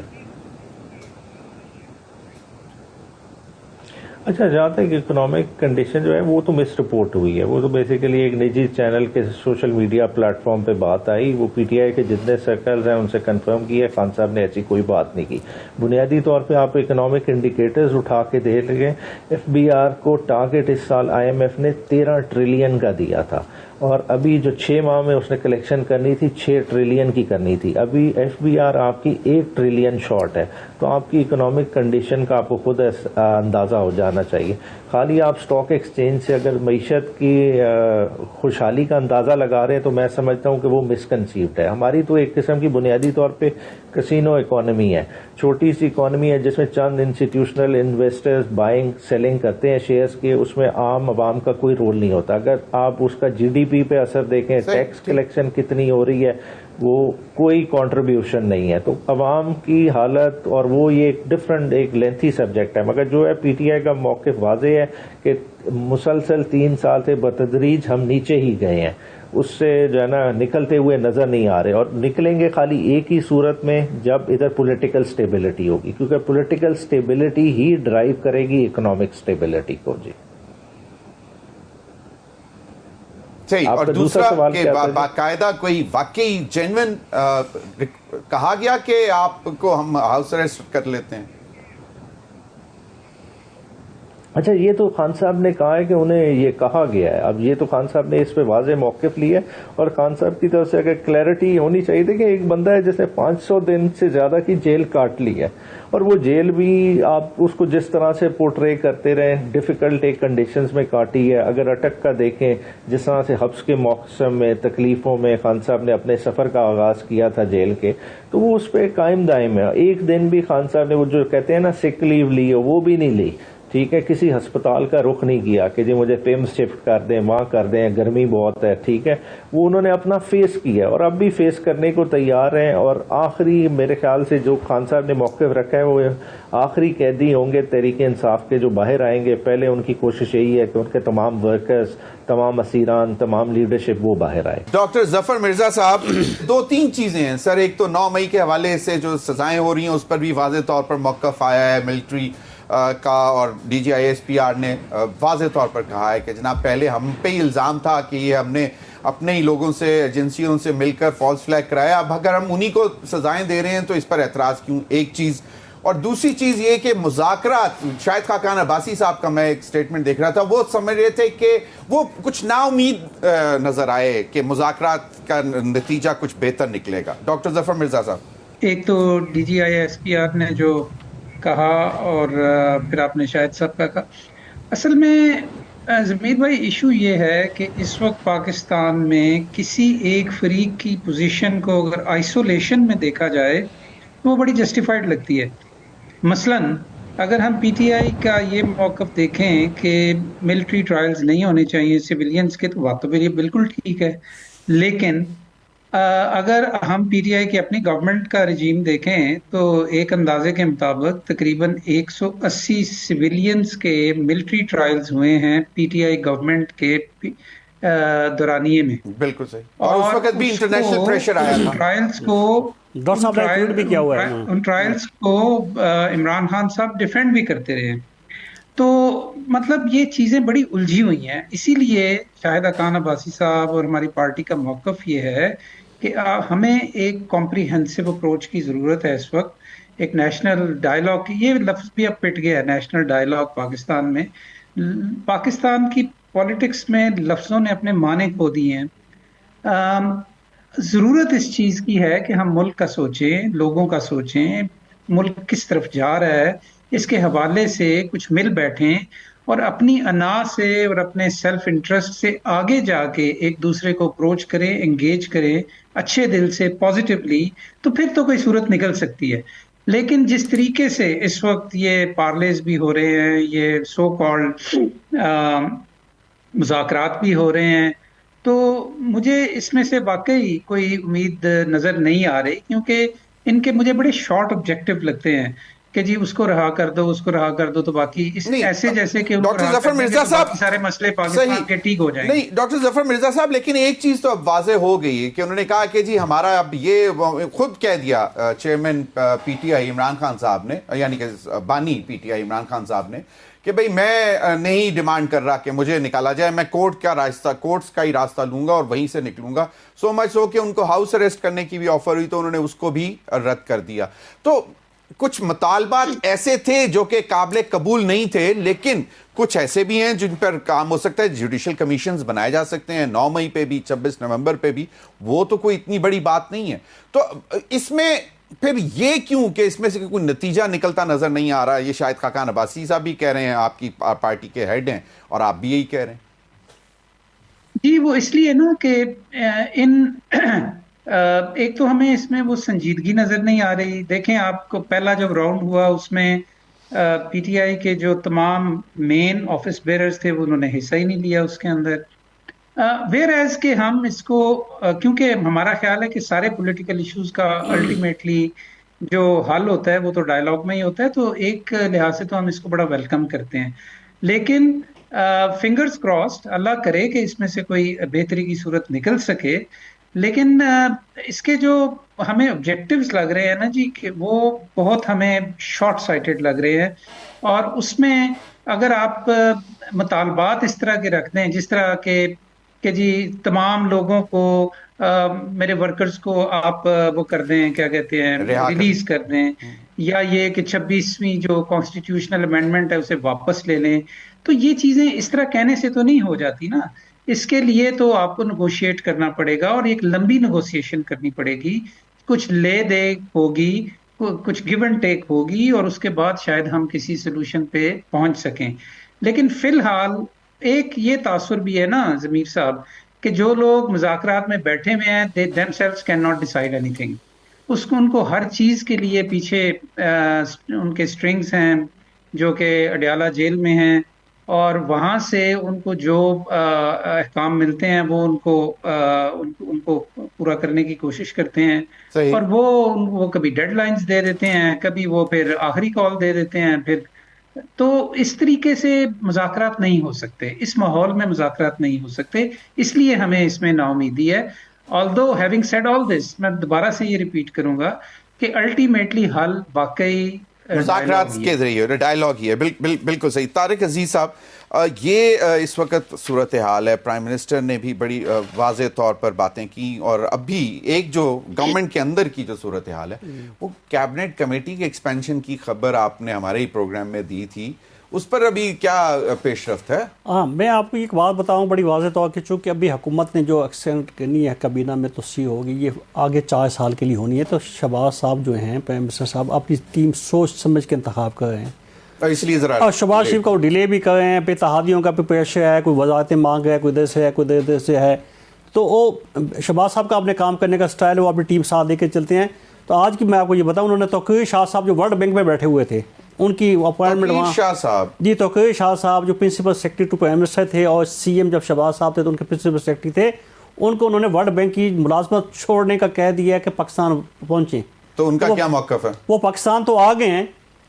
اچھا، جہاں تک اکنامک کنڈیشن جو ہے وہ تو مس رپورٹ ہوئی ہے، وہ تو بیسیکلی ایک نجی چینل کے سوشل میڈیا پلیٹ فارم پہ بات آئی. وہ پی ٹی آئی کے جتنے سرکلز ہیں ان سے کنفرم کیا، خان صاحب نے ایسی کوئی بات نہیں کی. بنیادی طور پہ آپ اکنامک انڈیکیٹرز اٹھا کے دیکھ لیں، ایف بی آر کو ٹارگٹ اس سال آئی ایم ایف نے 13 ٹریلین کا دیا تھا، اور ابھی جو 6 ماہ میں اس نے کلیکشن کرنی تھی 6 ٹریلین کی کرنی تھی. ابھی ایف بی آر آپ کی 1 ٹریلین شارٹ ہے. تو آپ کی اکنامک کنڈیشن کا آپ کو خود اندازہ ہو جانا چاہیے. خالی آپ سٹاک ایکسچینج سے اگر معیشت کی خوشحالی کا اندازہ لگا رہے ہیں تو میں سمجھتا ہوں کہ وہ مسکنسیوڈ ہے. ہماری تو ایک قسم کی بنیادی طور پہ کسینو اکانومی ہے، چھوٹی سی اکانومی ہے جس میں چند انسٹیٹیوشنل انویسٹرز بائنگ سیلنگ کرتے ہیں شیئرز کے، اس میں عام عوام کا کوئی رول نہیں ہوتا. اگر آپ اس کا جی ڈی پی پہ اثر دیکھیں، ٹیکس کلیکشن کتنی ہو رہی ہے، وہ کوئی کنٹریبیوشن نہیں ہے. تو عوام کی حالت، اور وہ یہ ایک ڈفرنٹ ایک لینتھی سبجیکٹ ہے. مگر جو ہے پی ٹی آئی کا موقف واضح ہے کہ مسلسل 3 سال سے بتدریج ہم نیچے ہی گئے ہیں، اس سے جو ہے نا نکلتے ہوئے نظر نہیں آ رہے، اور نکلیں گے خالی ایک ہی صورت میں جب ادھر پولیٹیکل سٹیبلٹی ہوگی، کیونکہ پولیٹیکل سٹیبلٹی ہی ڈرائیو کرے گی اکنامک سٹیبلٹی کو. جی صحیح. اور دوسرا کہ باقاعدہ کوئی واقعی جینوین کہا گیا کہ آپ کو ہم ہاؤس اریسٹ کر لیتے ہیں. اچھا، یہ تو خان صاحب نے کہا ہے کہ انہیں یہ کہا گیا ہے. اب یہ تو خان صاحب نے اس پہ واضح موقف لیا ہے، اور خان صاحب کی طرف سے اگر کلیئرٹی ہونی چاہیے تھی کہ ایک بندہ ہے جس نے 500 دن سے زیادہ کی جیل کاٹ لی ہے، اور وہ جیل بھی آپ اس کو جس طرح سے پورٹرے کرتے رہے، ڈیفیکلٹ ایک کنڈیشنز میں کاٹی ہے. اگر اٹک کا دیکھیں، جس طرح سے حبس کے موسم میں تکلیفوں میں خان صاحب نے اپنے سفر کا آغاز کیا تھا جیل کے، تو وہ اس پہ قائم دائم ہے. ایک دن بھی خان صاحب نے وہ جو کہتے ہیں نا سک لیو لی، وہ بھی نہیں لی. ٹھیک ہے, کسی ہسپتال کا رخ نہیں کیا کہ جی مجھے پیمز شفٹ کر دیں, وہاں کر دیں, گرمی بہت ہے, ٹھیک ہے, وہ انہوں نے اپنا فیس کیا اور اب بھی فیس کرنے کو تیار ہیں. اور آخری میرے خیال سے جو خان صاحب نے موقف رکھا ہے وہ آخری قیدی ہوں گے تحریک انصاف کے جو باہر آئیں گے. پہلے ان کی کوشش یہی ہے کہ ان کے تمام ورکرز, تمام اسیران, تمام لیڈرشپ وہ باہر آئے. ڈاکٹر ظفر مرزا صاحب, 2-3 چیزیں ہیں سر. ایک تو 9 مئی کے حوالے سے جو سزائیں ہو رہی ہیں اس پر بھی واضح طور پر موقف آیا ہے ملٹری کا, اور D G I S P R نے واضح طور پر کہا ہے کہ جناب پہلے ہم پہ ہی الزام تھا کہ یہ ہم نے اپنے ہی لوگوں سے, ایجنسیوں سے مل کر فالس فلیگ کرایا, اب اگر ہم انہی کو سزائیں دے رہے ہیں تو اس پر اعتراض کیوں. ایک چیز. اور دوسری چیز یہ کہ مذاکرات, شاہد خاقان عباسی صاحب کا میں ایک سٹیٹمنٹ دیکھ رہا تھا, وہ سمجھ رہے تھے کہ وہ کچھ نا امید نظر آئے کہ مذاکرات کا نتیجہ کچھ بہتر نکلے گا. ڈاکٹر ظفر مرزا صاحب. ایک تو D G I S P R نے جو کہا اور پھر آپ نے شاہد صاحب کا کہا, اصل میں ضمیر بھائی ایشو یہ ہے کہ اس وقت پاکستان میں کسی ایک فریق کی پوزیشن کو اگر آئسولیشن میں دیکھا جائے تو وہ بڑی جسٹیفائڈ لگتی ہے. مثلاً اگر ہم پی ٹی آئی کا یہ موقف دیکھیں کہ ملٹری ٹرائلز نہیں ہونے چاہیے سویلینز کے, تو بات تو یہ بالکل ٹھیک ہے, لیکن اگر ہم پی ٹی آئی کی اپنی گورنمنٹ کا رجیم دیکھیں تو ایک اندازے کے مطابق تقریباً 180 سویلینز کے ملٹری ٹرائلز ہوئے ہیں پی ٹی آئی گورنمنٹ کے دورانیے میں. بالکل صحیح. اور اس وقت بھی انٹرنیشنل پریشر آیا تھا. ٹرائلز کو ڈاکٹر صاحب نے ٹویٹ بھی کیا ہوا ہے, ان ٹرائلز کو عمران خان صاحب ڈیفینڈ بھی کرتے رہے ہیں. تو مطلب یہ چیزیں بڑی الجھی ہوئی ہیں. اسی لیے شاہد خاقان عباسی صاحب اور ہماری پارٹی کا موقف یہ ہے کہ ہمیں ایک کمپریہنسو اپروچ کی ضرورت ہے اس وقت. ایک نیشنل ڈائلاگ کی, یہ لفظ بھی اب پٹ گیا ہے, نیشنل ڈائلاگ پاکستان میں. پاکستان کی پالیٹکس میں لفظوں نے اپنے معنی کھو دیے ہیں. ضرورت اس چیز کی ہے کہ ہم ملک کا سوچیں, لوگوں کا سوچیں, ملک کس طرف جا رہا ہے, اس کے حوالے سے کچھ مل بیٹھیں اور اپنی انا سے اور اپنے سیلف انٹرسٹ سے آگے جا کے ایک دوسرے کو اپروچ کریں, انگیج کریں اچھے دل سے, پازیٹیولی, تو پھر تو کوئی صورت نکل سکتی ہے. لیکن جس طریقے سے اس وقت یہ پارلیز بھی ہو رہے ہیں, یہ سو کالڈ مذاکرات بھی ہو رہے ہیں, تو مجھے اس میں سے واقعی کوئی امید نظر نہیں آ رہی, کیونکہ ان کے مجھے بڑے شارٹ آبجیکٹو لگتے ہیں کہ جی اس کو رہا کر دو, اس کو رہا کر دو, تو باقی ایسے جیسے کہ ڈاکٹر ظفر مرزا صاحب سارے مسئلے پاکستان کے ٹھیک ہو جائیں. نہیں ڈاکٹر ظفر مرزا صاحب, لیکن ایک چیز تو اب واضح ہو گئی ہے کہ انہوں نے کہا کہ جی ہمارا اب یہ خود کہہ دیا chairman P T I Imran Khan صاحب نے, یعنی کہ بانی P T I Imran Khan صاحب نے, کہ بھئی میں نہیں ڈیمانڈ کر رہا کہ مجھے نکالا جائے, میں کورٹس کا ہی راستہ لوں گا اور وہیں سے نکلوں گا. سو مچ سو کہ ان کو ہاؤس اریسٹ کرنے کی بھی آفر ہوئی تو انہوں نے اس کو بھی رد کر دیا. تو کچھ مطالبات ایسے تھے جو کہ قابل قبول نہیں تھے, لیکن کچھ ایسے بھی ہیں جن پر کام ہو سکتا ہے. جوڈیشل کمیشنز بنائے جا سکتے ہیں 9 مئی پہ بھی, 26 نومبر پہ بھی, وہ تو کوئی اتنی بڑی بات نہیں ہے. تو اس میں پھر یہ کیوں کہ اس میں سے کوئی نتیجہ نکلتا نظر نہیں آ رہا؟ یہ شاہد خاقان عباسی صاحب بھی کہہ رہے ہیں, آپ کی پارٹی کے ہیڈ ہیں, اور آپ بھی یہی کہہ رہے ہیں. جی وہ اس لیے نا کہ ان ایک تو ہمیں اس میں وہ سنجیدگی نظر نہیں آ رہی. دیکھیں آپ کو پہلا جب راؤنڈ ہوا اس میں پی ٹی آئی کے جو تمام مین آفس بیئرز تھے وہ انہوں نے حصہ ہی نہیں لیا اس کے اندر. ویئر ایز کہ ہم اس کو, کیونکہ ہمارا خیال ہے کہ سارے پولیٹیکل ایشوز کا الٹیمیٹلی جو حل ہوتا ہے وہ تو ڈائلاگ میں ہی ہوتا ہے, تو ایک لحاظ سے تو ہم اس کو بڑا ویلکم کرتے ہیں. لیکن فنگرز کراسڈ, اللہ کرے کہ اس میں سے کوئی بہتری کی صورت نکل سکے. لیکن اس کے جو ہمیں آبجیکٹیوز لگ رہے ہیں نا جی, کہ وہ بہت ہمیں شارٹ سائٹڈ لگ رہے ہیں. اور اس میں اگر آپ مطالبات اس طرح کے رکھ دیں جس طرح کہ جی تمام لوگوں کو, میرے ورکرز کو آپ وہ کر دیں, کیا کہتے ہیں, ریلیز کر دیں, یا یہ کہ 26ویں جو کانسٹیٹیوشنل امینڈمنٹ ہے اسے واپس لے لیں, تو یہ چیزیں اس طرح کہنے سے تو نہیں ہو جاتی نا. اس کے لیے تو آپ کو نیگوشیٹ کرنا پڑے گا, اور ایک لمبی نیگوشیشن کرنی پڑے گی, کچھ لے دے ہوگی, کچھ گیو اینڈ ٹیک ہوگی, اور اس کے بعد شاید ہم کسی سلوشن پہ پہنچ سکیں. لیکن فی الحال ایک یہ تاثر بھی ہے نا ضمیر صاحب کہ جو لوگ مذاکرات میں بیٹھے ہوئے ہیں they themselves cannot decide anything. ان کو ہر چیز کے لیے پیچھے ان کے سٹرنگز ہیں, جو کہ اڈیالہ جیل میں ہیں، اور وہاں سے ان کو جو احکام ملتے ہیں وہ ان کو پورا کرنے کی کوشش کرتے ہیں، صحیح. اور وہ کبھی ڈیڈ لائنز دے دیتے ہیں، کبھی وہ پھر آخری کال دے دیتے ہیں. پھر تو اس طریقے سے مذاکرات نہیں ہو سکتے، اس ماحول میں مذاکرات نہیں ہو سکتے، اس لیے ہمیں اس میں نا امیدی ہے. although having said all this، میں دوبارہ سے یہ ریپیٹ کروں گا کہ الٹیمیٹلی حل واقعی مذاکرات کے ذریعے ڈائلاگ ہی ہے. بالکل صحیح. طارق عزیز صاحب، یہ اس وقت صورتحال ہے، پرائم منسٹر نے بھی بڑی واضح طور پر باتیں کی، اور ابھی ایک جو گورنمنٹ کے اندر کی جو صورتحال ہے وہ کیبنٹ کمیٹی کے ایکسپینشن کی خبر آپ نے ہمارے ہی پروگرام میں دی تھی، اس پر ابھی کیا پیش رفت ہے؟ ہاں، میں آپ کو ایک بات بتاؤں بڑی واضح طور کہ چونکہ ابھی حکومت نے جو ایکسٹینڈ کرنی ہے کابینہ میں توسیع ہوگی، یہ آگے 4 سال کے لیے ہونی ہے، تو شہباز صاحب جو ہیں پرائم منسٹر صاحب اپنی ٹیم سوچ سمجھ کے انتخاب کر رہے ہیں، اس لیے ذرا اور شہباز شریف کو ڈیلے بھی کر رہے ہیں، پہ اتحادیوں کا پہ پریشر ہے، کوئی وزارتیں مانگ رہے ہیں، کوئی ادھر سے ہے، کوئی ادھر سے ہے، تو وہ شہباز صاحب کا اپنے کام کرنے کا سٹائل ہے، وہ اپنی ٹیم ساتھ لے کے چلتے ہیں. تو آج کی میں آپ کو یہ بتاؤں، انہوں نے توقیر شاہ صاحب جو ورلڈ بینک میں بیٹھے ہوئے تھے، ان کی اپوائنٹمنٹ وہاں، شاہ صاحب جی توقیر شاہ صاحب جو principal secretary to prime minister تھے، اور سی ایم جب شہباز صاحب تھے تو ان کے پرنسپل سیکرٹری تھے، ان کو انہوں نے ورلڈ بینک کی ملازمت چھوڑنے کا کہہ دیا ہے کہ پاکستان پہنچیں. تو ان کا کیا موقف ہے؟ وہ پاکستان تو آ گئے ہیں،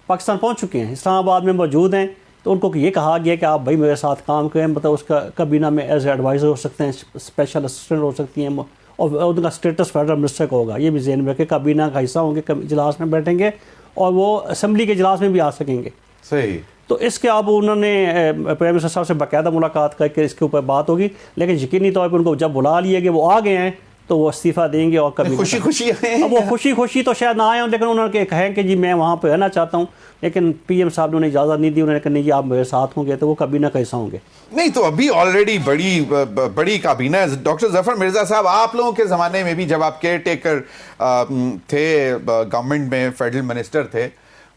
پاکستان پہنچ چکے ہیں، اسلام آباد میں موجود ہیں، تو ان کو یہ کہا گیا کہ آپ بھائی میرے ساتھ کام کریں، مطلب اس کا کابینہ میں ایز اے ایڈوائزر ہو سکتے ہیں، اسپیشل اسسٹنٹ ہو سکتی ہیں، اور ان کا اسٹیٹس فیڈرل منسٹر کا ہوگا. یہ بھی ذہن میں رکھے، کابینہ کا حصہ ہوں گے، اجلاس میں بیٹھیں گے، اور وہ اسمبلی کے اجلاس میں بھی آ سکیں گے. صحیح. تو اس کے اب انہوں نے پرائم منسٹر صاحب سے باقاعدہ ملاقات کر کے اس کے اوپر بات ہوگی، لیکن یقینی طور پہ ان کو جب بلا لیے گئے وہ آ گئے ہیں تو وہ استعفیٰ دیں گے. اور کبھی خوشی اب وہ خوشی تو شاید نہ آئے ہوں، لیکن انہوں نے کہا کہ جی میں وہاں پہ رہنا چاہتا ہوں، لیکن پی ایم صاحب نے انہیں اجازت نہیں دی، انہوں نے کہا نہیں جی آپ میرے ساتھ ہوں گے تو وہ کابینہ کا حصہ ہوں گے. نہیں تو ابھی آلریڈی بڑی کابینہ ہے. ڈاکٹر ظفر مرزا صاحب، آپ لوگوں کے زمانے میں بھی جب آپ کیئر ٹیکر تھے گورنمنٹ میں، فیڈرل منسٹر تھے،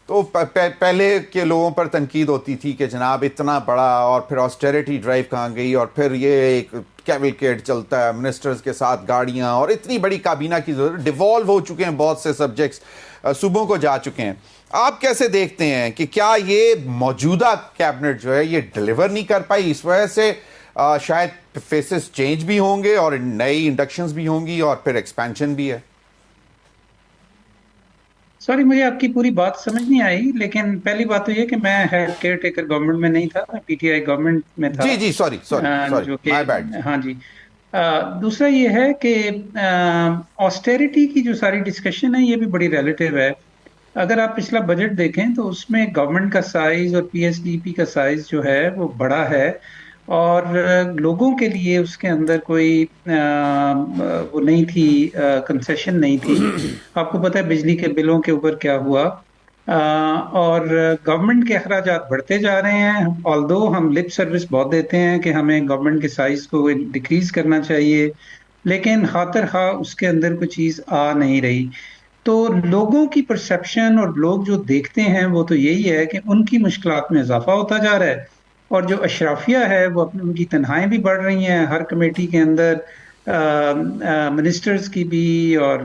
تو پہلے کے لوگوں پر تنقید ہوتی تھی کہ جناب اتنا بڑا، اور پھر آسٹیریٹی ڈرائیو کہاں گئی، اور پھر یہ ایک کیولکیٹ چلتا ہے منسٹرز کے ساتھ گاڑیاں، اور اتنی بڑی کابینہ کی ضرورت. ڈیوالو ہو چکے ہیں بہت سے سبجیکٹس، صوبوں کو جا چکے ہیں. آپ کیسے دیکھتے ہیں کہ کیا یہ موجودہ کیبنٹ جو ہے یہ ڈیلیور نہیں کر پائی، اس وجہ سے شاید فیسز چینج بھی ہوں گے اور نئی انڈکشنز بھی ہوں گی اور پھر ایکسپینشن بھی ہے؟ سوری مجھے آپ کی پوری بات سمجھ نہیں آئی، لیکن پہلی بات تو یہ کہ میں کیئر ٹیکر گورنمنٹ میں نہیں تھا، میں پی ٹی آئی گورنمنٹ میں تھا. جی سوری مائی بیڈ. ہاں جی. دوسرا یہ ہے کہ آسٹیریٹی کی جو ساری ڈسکشن ہے یہ بھی بڑی ریلیٹیو ہے. اگر آپ پچھلا بجٹ دیکھیں تو اس میں گورنمنٹ کا سائز اور پی ایس ڈی پی کا سائز جو ہے وہ بڑا ہے، اور لوگوں کے لیے اس کے اندر کوئی وہ نہیں تھی، کنسیشن نہیں تھی. آپ کو پتہ ہے بجلی کے بلوں کے اوپر کیا ہوا، اور گورنمنٹ کے اخراجات بڑھتے جا رہے ہیں. آلدو ہم لپ سروس بہت دیتے ہیں کہ ہمیں گورنمنٹ کے سائز کو ڈیکریز کرنا چاہیے، لیکن خاطر خواہ اس کے اندر کوئی چیز آ نہیں رہی. تو لوگوں کی پرسیپشن اور لوگ جو دیکھتے ہیں وہ تو یہی ہے کہ ان کی مشکلات میں اضافہ ہوتا جا رہا ہے، اور جو اشرافیہ ہے وہ ان کی تنہائیں بھی بڑھ رہی ہیں. ہر کمیٹی کے اندر منسٹرز کی بھی، اور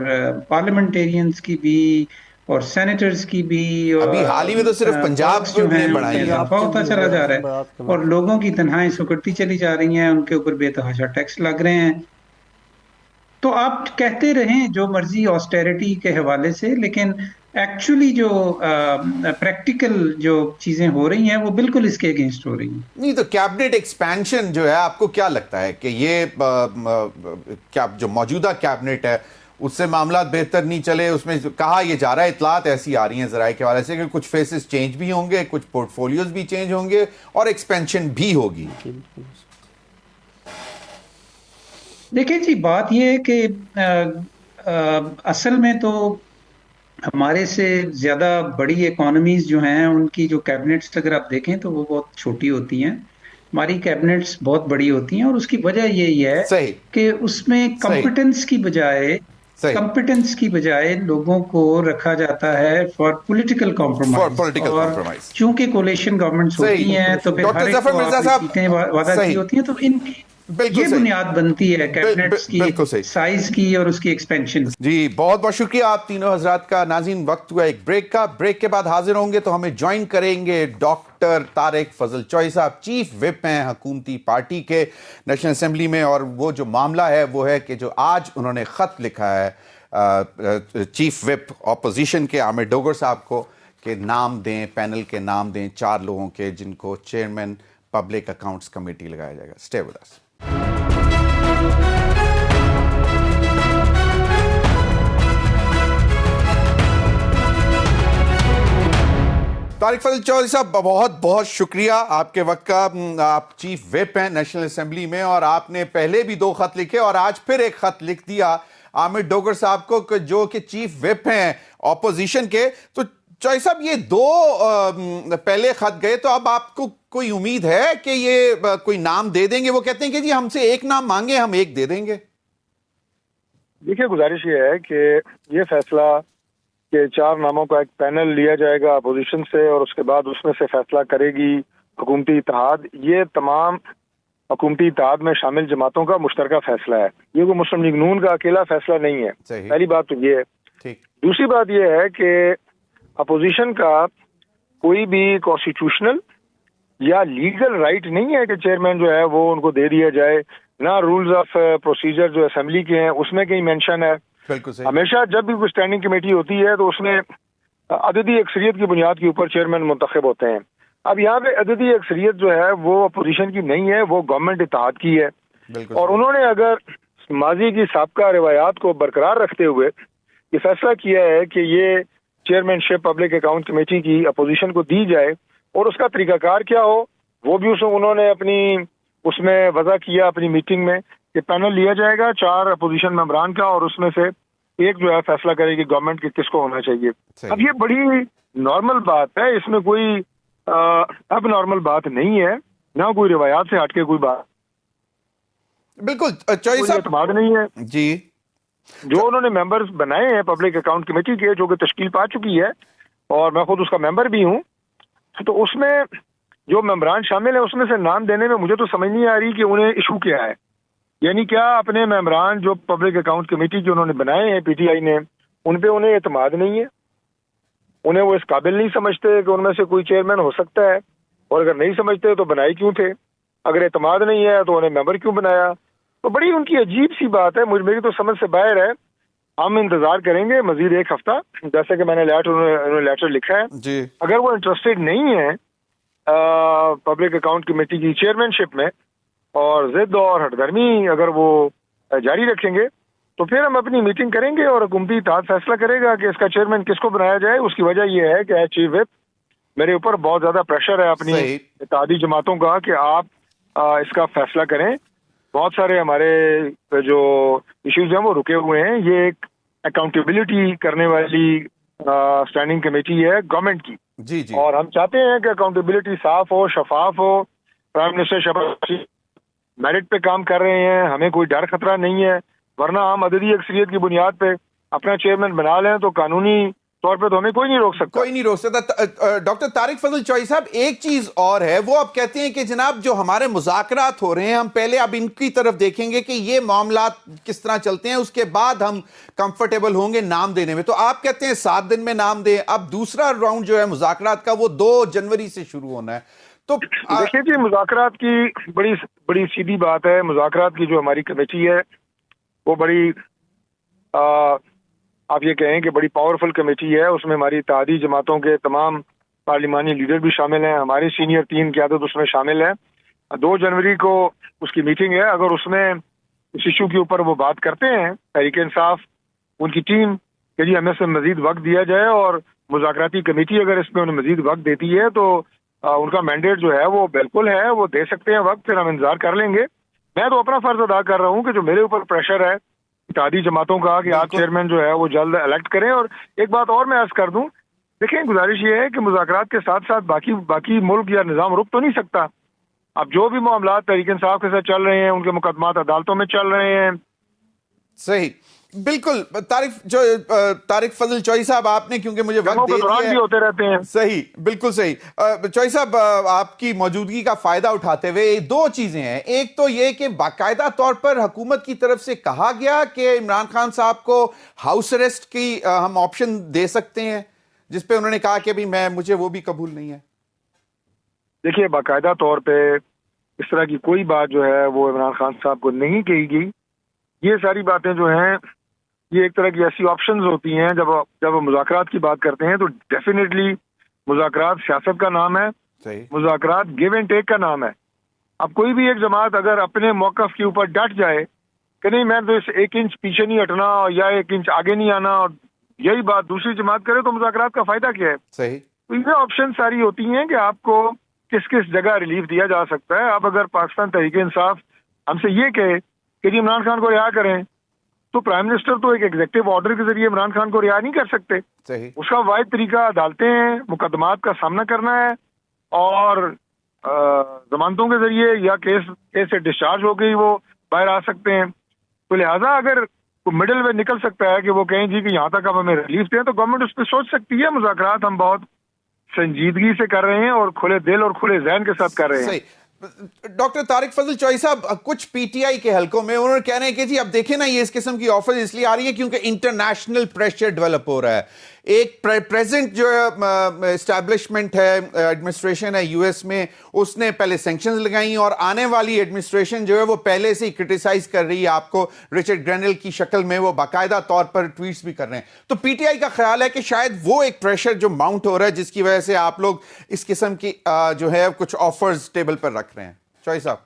پارلیمنٹیرینز کی بھی، اور سینیٹرز کی بھی، اور ابھی حال ہی میں تو صرف پنجاب جو میں ہیں بڑھائی ہے، اضافہ ہوتا چلا جا رہا ہے، اور لوگوں کی تنہائیں سکڑتی چلی جا رہی ہیں، ان کے اوپر بے تحاشا ٹیکس لگ رہے ہیں. تو آپ کہتے رہیں جو مرضی آسٹیریٹی کے حوالے سے، لیکن ایکچولی جو پریکٹیکل جو چیزیں ہو رہی ہیں وہ بالکل اس کے اگینسٹ ہو رہی ہیں. نہیں تو کیبنٹ ایکسپینشن جو ہے آپ کو کیا لگتا ہے کہ یہ جو موجودہ کیبنٹ ہے اس سے معاملات بہتر نہیں چلے؟ اس میں کہا یہ جا رہا ہے، اطلاعات ایسی آ رہی ہیں ذرائع کے حوالے سے کہ کچھ فیسز چینج بھی ہوں گے، کچھ پورٹ فولیوز بھی چینج ہوں گے، اور ایکسپینشن بھی ہوگی. دیکھیں جی، بات یہ ہے کہ اصل میں تو ہمارے سے زیادہ بڑی اکانومیز جو ہیں ان کی جو کیبنٹس اگر آپ دیکھیں تو وہ بہت چھوٹی ہوتی ہیں. ہماری کیبنٹس بہت بڑی ہوتی ہیں، اور اس کی وجہ یہی ہے کہ اس میں کمپٹنس کی بجائے لوگوں کو رکھا جاتا ہے فار پولیٹیکل کمپرومائز. چونکہ کولیشن گورنمنٹس ہوتی ہیں تو پھر ہر ایک کو سیٹیں وعدہ کی ہوتی ہیں، تو بالکل یہ صحیح. بنیاد بنتی ہے کیبنٹس بالکل صحیح. کی سائز کی اور اس کی ایکسپینشن. جی بہت بہت شکریہ آپ تینوں حضرات کا. ناظرین وقت ہوا ایک بریک کا. بریک کے بعد حاضر ہوں گے تو ہمیں جوائن کریں گے ڈاکٹر طارق فضل چوئی صاحب, چیف وپ ہیں حکومتی پارٹی کے نیشنل اسمبلی میں, اور وہ جو معاملہ ہے وہ ہے کہ جو آج انہوں نے خط لکھا ہے چیف وپ اپوزیشن کے عامر ڈوگر صاحب کو کہ نام دیں, پینل کے نام دیں 4 لوگوں کے جن کو چیئرمین پبلک اکاؤنٹس کمیٹی لگایا جائے گا. Stay with us. Tariq Fazal چوئی صاحب بہت بہت شکریہ آپ کے وقت کا. آپ چیف وپ ہیں نیشنل اسمبلی میں, اور آپ نے پہلے بھی 2 خط لکھے اور آج پھر ایک خط لکھ دیا عامر ڈوگر صاحب کو جو کہ چیف وپ ہیں اپوزیشن کے. تو چوئی صاحب یہ 2 پہلے خط گئے, تو اب آپ کو کوئی امید ہے کہ یہ کوئی نام دے دیں گے؟ وہ کہتے ہیں کہ جی ہم سے ایک نام مانگے ہم ایک دے دیں گے. دیکھیے گزارش یہ ہے کہ یہ فیصلہ کہ 4 ناموں کا ایک پینل لیا جائے گا اپوزیشن سے اور اس کے بعد اس میں سے فیصلہ کرے گی حکومتی اتحاد, یہ تمام حکومتی اتحاد میں شامل جماعتوں کا مشترکہ فیصلہ ہے. یہ کوئی مسلم لیگ نون کا اکیلا فیصلہ نہیں ہے. صحیح. پہلی بات تو یہ ہے. ٹھیک. دوسری بات یہ ہے کہ اپوزیشن کا کوئی بھی کانسٹیٹیوشنل یا لیگل رائٹ نہیں ہے کہ چیئرمین جو ہے وہ ان کو دے دیا جائے. نہ رولز آف پروسیجر جو اسمبلی کے ہیں اس میں کہیں مینشن ہے. بالکل صحیح. ہمیشہ جب بھی کوئی اسٹینڈنگ کمیٹی ہوتی ہے تو اس میں عددی اکثریت کی بنیاد کے اوپر چیئرمین منتخب ہوتے ہیں. اب یہاں پہ عددی اکثریت جو ہے وہ اپوزیشن کی نہیں ہے, وہ گورنمنٹ اتحاد کی ہے. بالکل. اور انہوں نے اگر ماضی کی سابقہ روایات کو برقرار رکھتے ہوئے یہ فیصلہ کیا ہے کہ یہ چیئرمین شپ پبلک اکاؤنٹ کمیٹی کی اپوزیشن کو دی جائے اور اس کا طریقہ کار کیا ہو وہ بھی انہوں نے اپنی اس میں وضع کیا اپنی میٹنگ میں کہ پینل لیا جائے گا 4 اپوزیشن ممبران کا اور اس میں سے ایک جو ہے فیصلہ کرے گی گورنمنٹ کے کس کو ہونا چاہیے. صحیح. اب یہ بڑی نارمل بات ہے, اس میں کوئی اب نارمل بات نہیں ہے, نہ کوئی روایات سے ہٹ کے کوئی بات. بالکل چوئی کوئی صاحب. اعتماد نہیں ہے. جی جو انہوں نے ممبرز بنائے ہیں پبلک اکاؤنٹ کمیٹی کے جو کہ تشکیل پا چکی ہے اور میں خود اس کا ممبر بھی ہوں, تو اس میں جو ممبران شامل ہیں اس میں سے نام دینے میں مجھے تو سمجھ نہیں آ رہی کہ انہیں ایشو کیا ہے. یعنی کیا اپنے ممبران جو پبلک اکاؤنٹ کمیٹی کے انہوں نے بنائے ہیں پی ٹی آئی نے ان پہ انہیں اعتماد نہیں ہے, انہیں وہ اس قابل نہیں سمجھتے کہ ان میں سے کوئی چیئرمین ہو سکتا ہے, اور اگر نہیں سمجھتے تو بنائے کیوں تھے؟ اگر اعتماد نہیں ہے تو انہیں ممبر کیوں بنایا؟ تو بڑی ان کی عجیب سی بات ہے, میری تو سمجھ سے باہر ہے. ہم انتظار کریں گے مزید 1 ہفتہ, جیسے کہ میں نے لیٹر لکھا ہے. جی اگر وہ انٹرسٹیڈ نہیں ہے پبلک اکاؤنٹ کمیٹی کی چیئرمین شپ میں اور ضد اور ہٹ دھرمی اگر وہ جاری رکھیں گے تو پھر ہم اپنی میٹنگ کریں گے اور حکومتی اتحاد فیصلہ کرے گا کہ اس کا چیئرمین کس کو بنایا جائے. اس کی وجہ یہ ہے کہ چیف وپ میرے اوپر بہت زیادہ پریشر ہے اپنی صحیح. اتحادی جماعتوں کا کہ آپ اس کا فیصلہ کریں. بہت سارے ہمارے جو ایشوز ہیں وہ رکے ہوئے ہیں. یہ ایک اکاؤنٹیبلٹی کرنے والی اسٹینڈنگ کمیٹی ہے گورنمنٹ کی. جی جی. اور ہم چاہتے ہیں کہ اکاؤنٹیبلٹی صاف ہو, شفاف ہو. پرائم منسٹر شہباز میرٹ پہ کام کر رہے ہیں, ہمیں کوئی ڈر خطرہ نہیں ہے, ورنہ ہم عددی اکثریت کی بنیاد پہ اپنا چیئرمین بنا لیں تو قانونی طور پہ تو ہمیں کوئی نہیں روک سکتا. کوئی نہیں روک سکتا. ڈاکٹر طارق فضل چوئی صاحب ایک چیز اور ہے, وہ آپ کہتے ہیں کہ جناب جو ہمارے مذاکرات ہو رہے ہیں ہم پہلے اب ان کی طرف دیکھیں گے کہ یہ معاملات کس طرح چلتے ہیں, اس کے بعد ہم کمفرٹیبل ہوں گے نام دینے میں. تو آپ کہتے ہیں 7 دن میں نام دیں. اب دوسرا راؤنڈ جو ہے مذاکرات کا وہ 2 جنوری سے شروع ہونا ہے. تو دیکھیے جی مذاکرات کی بڑی سیدھی بات ہے. مذاکرات کی جو ہماری کمیٹی ہے وہ بڑی آپ یہ کہیں کہ بڑی پاورفل کمیٹی ہے. اس میں ہماری اتحادی جماعتوں کے تمام پارلیمانی لیڈر بھی شامل ہیں, ہماری سینئر 3 قیادت اس میں شامل ہے. 2 جنوری کو اس کی میٹنگ ہے. اگر اس میں اس ایشو کے اوپر وہ بات کرتے ہیں تحریک انصاف ان کی ٹیم کہ جی ہمیں سے مزید وقت دیا جائے اور مذاکراتی کمیٹی اگر اس میں انہیں مزید وقت دیتی ہے تو ان کا مینڈیٹ جو ہے وہ بالکل ہے, وہ دے سکتے ہیں وقت, پھر ہم انتظار کر لیں گے. میں تو اپنا فرض ادا کر رہا ہوں کہ جو میرے اوپر پریشر ہے اتحادی جماعتوں کا کہ آپ چیئرمین جو ہے وہ جلد الیکٹ کریں. اور ایک بات اور میں عرض کر دوں, دیکھیں گزارش یہ ہے کہ مذاکرات کے ساتھ ساتھ باقی ملک یا نظام رک تو نہیں سکتا. اب جو بھی معاملات تحریک انصاف کے ساتھ چل رہے ہیں ان کے مقدمات عدالتوں میں چل رہے ہیں, صحیح, بالکل. طارق فضل چوئی صاحب, آپ نے کیونکہ مجھے وقت دے دیا بھی ہوتے رہتے ہیں. صحیح, بالکل صحیح. چوئی صاحب, آپ کی موجودگی کا فائدہ اٹھاتے ہوئے دو چیزیں ہیں. ایک تو یہ کہ باقاعدہ طور پر حکومت کی طرف سے کہا گیا کہ عمران خان صاحب کو ہاؤس اریسٹ کی ہم آپشن دے سکتے ہیں, جس پہ انہوں نے کہا کہ مجھے وہ بھی قبول نہیں ہے. دیکھیے, باقاعدہ طور پہ اس طرح کی کوئی بات جو ہے وہ عمران خان صاحب کو نہیں کہی گئی. یہ ساری باتیں جو ہیں یہ ایک طرح کی ایسی آپشنز ہوتی ہیں. جب مذاکرات کی بات کرتے ہیں تو ڈیفینیٹلی مذاکرات سیاست کا نام ہے, مذاکرات گیو اینڈ ٹیک کا نام ہے. اب کوئی بھی ایک جماعت اگر اپنے موقف کے اوپر ڈٹ جائے کہ نہیں میں تو اس 1 انچ پیچھے نہیں ہٹنا یا 1 انچ آگے نہیں آنا, اور یہی بات دوسری جماعت کرے تو مذاکرات کا فائدہ کیا ہے؟ صحیح. تو یہ آپشن ساری ہوتی ہیں کہ آپ کو کس کس جگہ ریلیف دیا جا سکتا ہے. آپ اگر پاکستان تحریک انصاف ہم سے یہ کہے کہ جی عمران خان کو رہا کریں, تو پرائم منسٹر تو ایک ایگزیکٹو آرڈر کے ذریعے عمران خان کو رہا نہیں کر سکتے. صحیح. اس کا واحد طریقہ عدالتیں ہیں, مقدمات کا سامنا کرنا ہے, اور ضمانتوں کے ذریعے یا کیس سے ڈسچارج ہو گئی وہ باہر آ سکتے ہیں. تو لہٰذا اگر مڈل وے نکل سکتا ہے کہ وہ کہیں جی کہ یہاں تک اب ہمیں ریلیف دیں, تو گورنمنٹ اس پہ سوچ سکتی ہے. مذاکرات ہم بہت سنجیدگی سے کر رہے ہیں اور کھلے دل اور کھلے ذہن کے ساتھ کر رہے ہیں. ڈاکٹر طارق فضل چوئی صاحب, کچھ پی ٹی آئی کے حلقوں میں انہوں نے کہہ رہے ہیں کہ جی اب دیکھیں نا, یہ اس قسم کی آفر اس لیے آ رہی ہے کیونکہ انٹرنیشنل پریشر ڈیولپ ہو رہا ہے. ایک پریزنٹ جو اسٹیبلشمنٹ ہے, ایڈمنسٹریشن ہے یو ایس میں, اس نے پہلے سینکشنز لگائیں, اور آنے والی ایڈمنسٹریشن جو ہے وہ پہلے سے ہی کرٹیسائز کر رہی ہے آپ کو رچرڈ گرینل کی شکل میں, وہ باقاعدہ طور پر ٹویٹس بھی کر رہے ہیں. تو پی ٹی آئی کا خیال ہے کہ شاید وہ ایک پریشر جو ماؤنٹ ہو رہا ہے جس کی وجہ سے آپ لوگ اس قسم کی جو ہے کچھ آفرز ٹیبل پر رکھ رہے ہیں. چوئی صاحب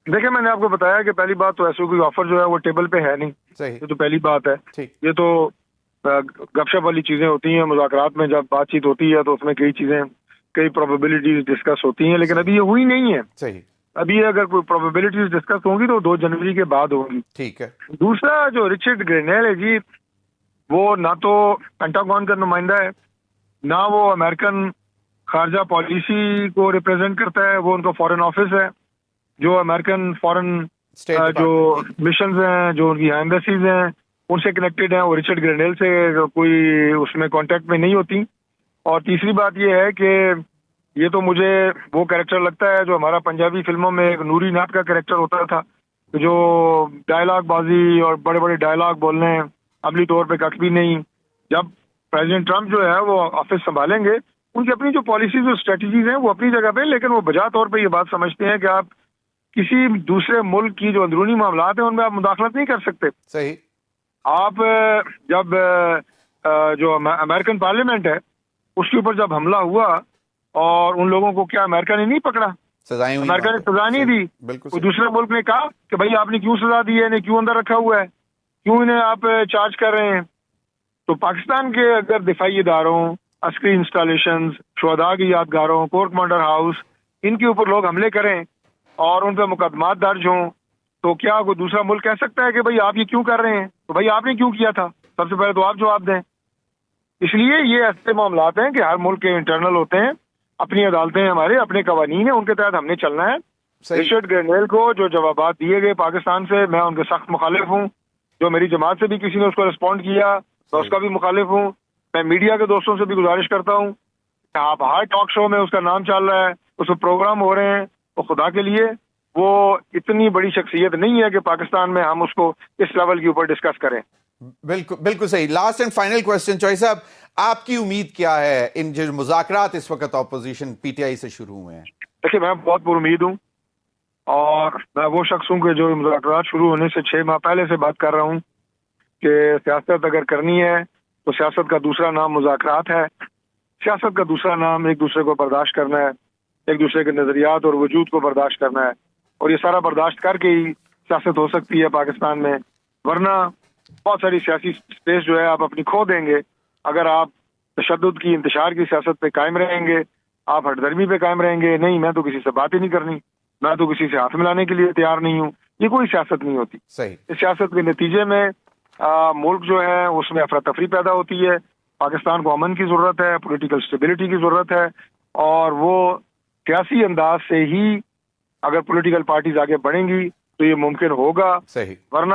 دیکھیں, میں نے آپ کو بتایا کہ پہلی بات تو ایسے کوئی آفر جو ہے وہ ٹیبل پہ ہے نہیں. صحیح. یہ تو پہلی بات ہے. ٹھیک. یہ تو گپ شپ والی چیزیں ہوتی ہیں. مذاکرات میں جب بات چیت ہوتی ہے تو اس میں کئی پروبیبلٹیز ڈسکس ہوتی ہیں, لیکن ابھی یہ ہوئی نہیں ہے. صحیح. ابھی اگر کوئی پروبیبلٹیز ڈسکس ہوں گی تو 2 جنوری کے بعد ہوگی. ٹھیک ہے. دوسرا جو رچرڈ گرینل ہے جی, وہ نہ تو پینٹاگون کا نمائندہ ہے, نہ وہ امریکن خارجہ پالیسی کو ریپرزینٹ کرتا ہے. وہ ان کا فارن آفس ہے, جو امریکن فارن جو مشنز ہیں, جو ان کی ایمبیسیز ہیں, ان سے کنیکٹڈ ہیں. وہ رچرڈ گرینل سے کوئی اس میں کانٹیکٹ میں نہیں ہوتی. اور تیسری بات یہ ہے کہ یہ تو مجھے وہ کریکٹر لگتا ہے جو ہمارا پنجابی فلموں میں ایک نوری ناتھ کا کریکٹر ہوتا تھا, جو ڈائلاگ بازی اور بڑے بڑے ڈائلاگ بولنے, عملی طور پہ کچھ بھی نہیں. جب پریزیڈنٹ ٹرمپ جو ہے وہ آفس سنبھالیں گے, ان کی اپنی جو پالیسیز اور اسٹریٹجیز ہیں وہ اپنی جگہ پہ, لیکن وہ بجا طور پہ یہ بات سمجھتے ہیں کہ آپ کسی دوسرے ملک کی جو اندرونی معاملات ہیں ان میں آپ مداخلت نہیں کر سکتے. صحیح. آپ جب جو امریکن پارلیمنٹ ہے اس کے اوپر جب حملہ ہوا اور ان لوگوں کو کیا امریکہ نے نہیں پکڑا, امریکہ نے سزا نہیں دی. کوئی دوسرے ملک نے کہا کہ بھائی آپ نے کیوں سزا دی ہے, انہیں کیوں اندر رکھا ہوا ہے, کیوں انہیں آپ چارج کر رہے ہیں. تو پاکستان کے اگر دفاعی اداروں, عسکری انسٹالیشنز, شہداء کی یادگاروں, کورٹ مارڈر ہاؤس, ان کے اوپر لوگ حملے کریں اور ان پہ مقدمات درج ہوں, تو کیا کوئی دوسرا ملک کہہ سکتا ہے کہ بھائی آپ یہ کیوں کر رہے ہیں؟ تو بھائی آپ نے کیوں کیا تھا؟ سب سے پہلے تو آپ جواب دیں. اس لیے یہ ایسے معاملات ہیں کہ ہر ملک کے انٹرنل ہوتے ہیں, اپنی عدالتیں ہیں, ہمارے اپنے قوانین ہیں, ان کے تحت ہم نے چلنا ہے. رچرڈ گرینل کو جو جوابات دیے گئے پاکستان سے, میں ان کے سخت مخالف ہوں. جو میری جماعت سے بھی کسی نے اس کو رسپونڈ کیا تو اس کا بھی مخالف ہوں. میں میڈیا کے دوستوں سے بھی گزارش کرتا ہوں کہ آپ ہر ٹاک شو میں اس کا نام چل رہا ہے, اس میں پروگرام ہو رہے ہیں, تو خدا کے لیے وہ اتنی بڑی شخصیت نہیں ہے کہ پاکستان میں ہم اس کو اس لیول کے اوپر ڈسکس کریں. بالکل صحیح. لاسٹ اینڈ فائنل کوسچن چوئی صاحب, آپ کی امید کیا ہے ان جو مذاکرات اس وقت اپوزیشن پی ٹی آئی سے شروع ہوئے ہیں؟ دیکھیے, میں بہت پر امید ہوں, اور میں وہ شخص ہوں کہ جو مذاکرات شروع ہونے سے 6 ماہ پہلے سے بات کر رہا ہوں کہ سیاست اگر کرنی ہے تو سیاست کا دوسرا نام مذاکرات ہے. سیاست کا دوسرا نام ایک دوسرے کو برداشت کرنا ہے, ایک دوسرے کے نظریات اور وجود کو برداشت کرنا ہے, اور یہ سارا برداشت کر کے ہی سیاست ہو سکتی ہے پاکستان میں. ورنہ بہت ساری سیاسی سپیس جو ہے آپ اپنی کھو دیں گے اگر آپ تشدد کی, انتشار کی سیاست پہ قائم رہیں گے, آپ ہٹ درمی پہ قائم رہیں گے. نہیں, میں تو کسی سے بات ہی نہیں کرنی, میں تو کسی سے ہاتھ ملانے کے لیے تیار نہیں ہوں. یہ کوئی سیاست نہیں ہوتی. صحیح. اس سیاست کے نتیجے میں ملک جو ہے اس میں افراتفری پیدا ہوتی ہے. پاکستان کو امن کی ضرورت ہے, پولیٹیکل سٹیبلٹی کی ضرورت ہے, اور وہ سیاسی انداز سے ہی اگر پولیٹیکل پارٹیز آگے بڑھیں گی تو یہ ممکن ہوگا. صحیح. ورنہ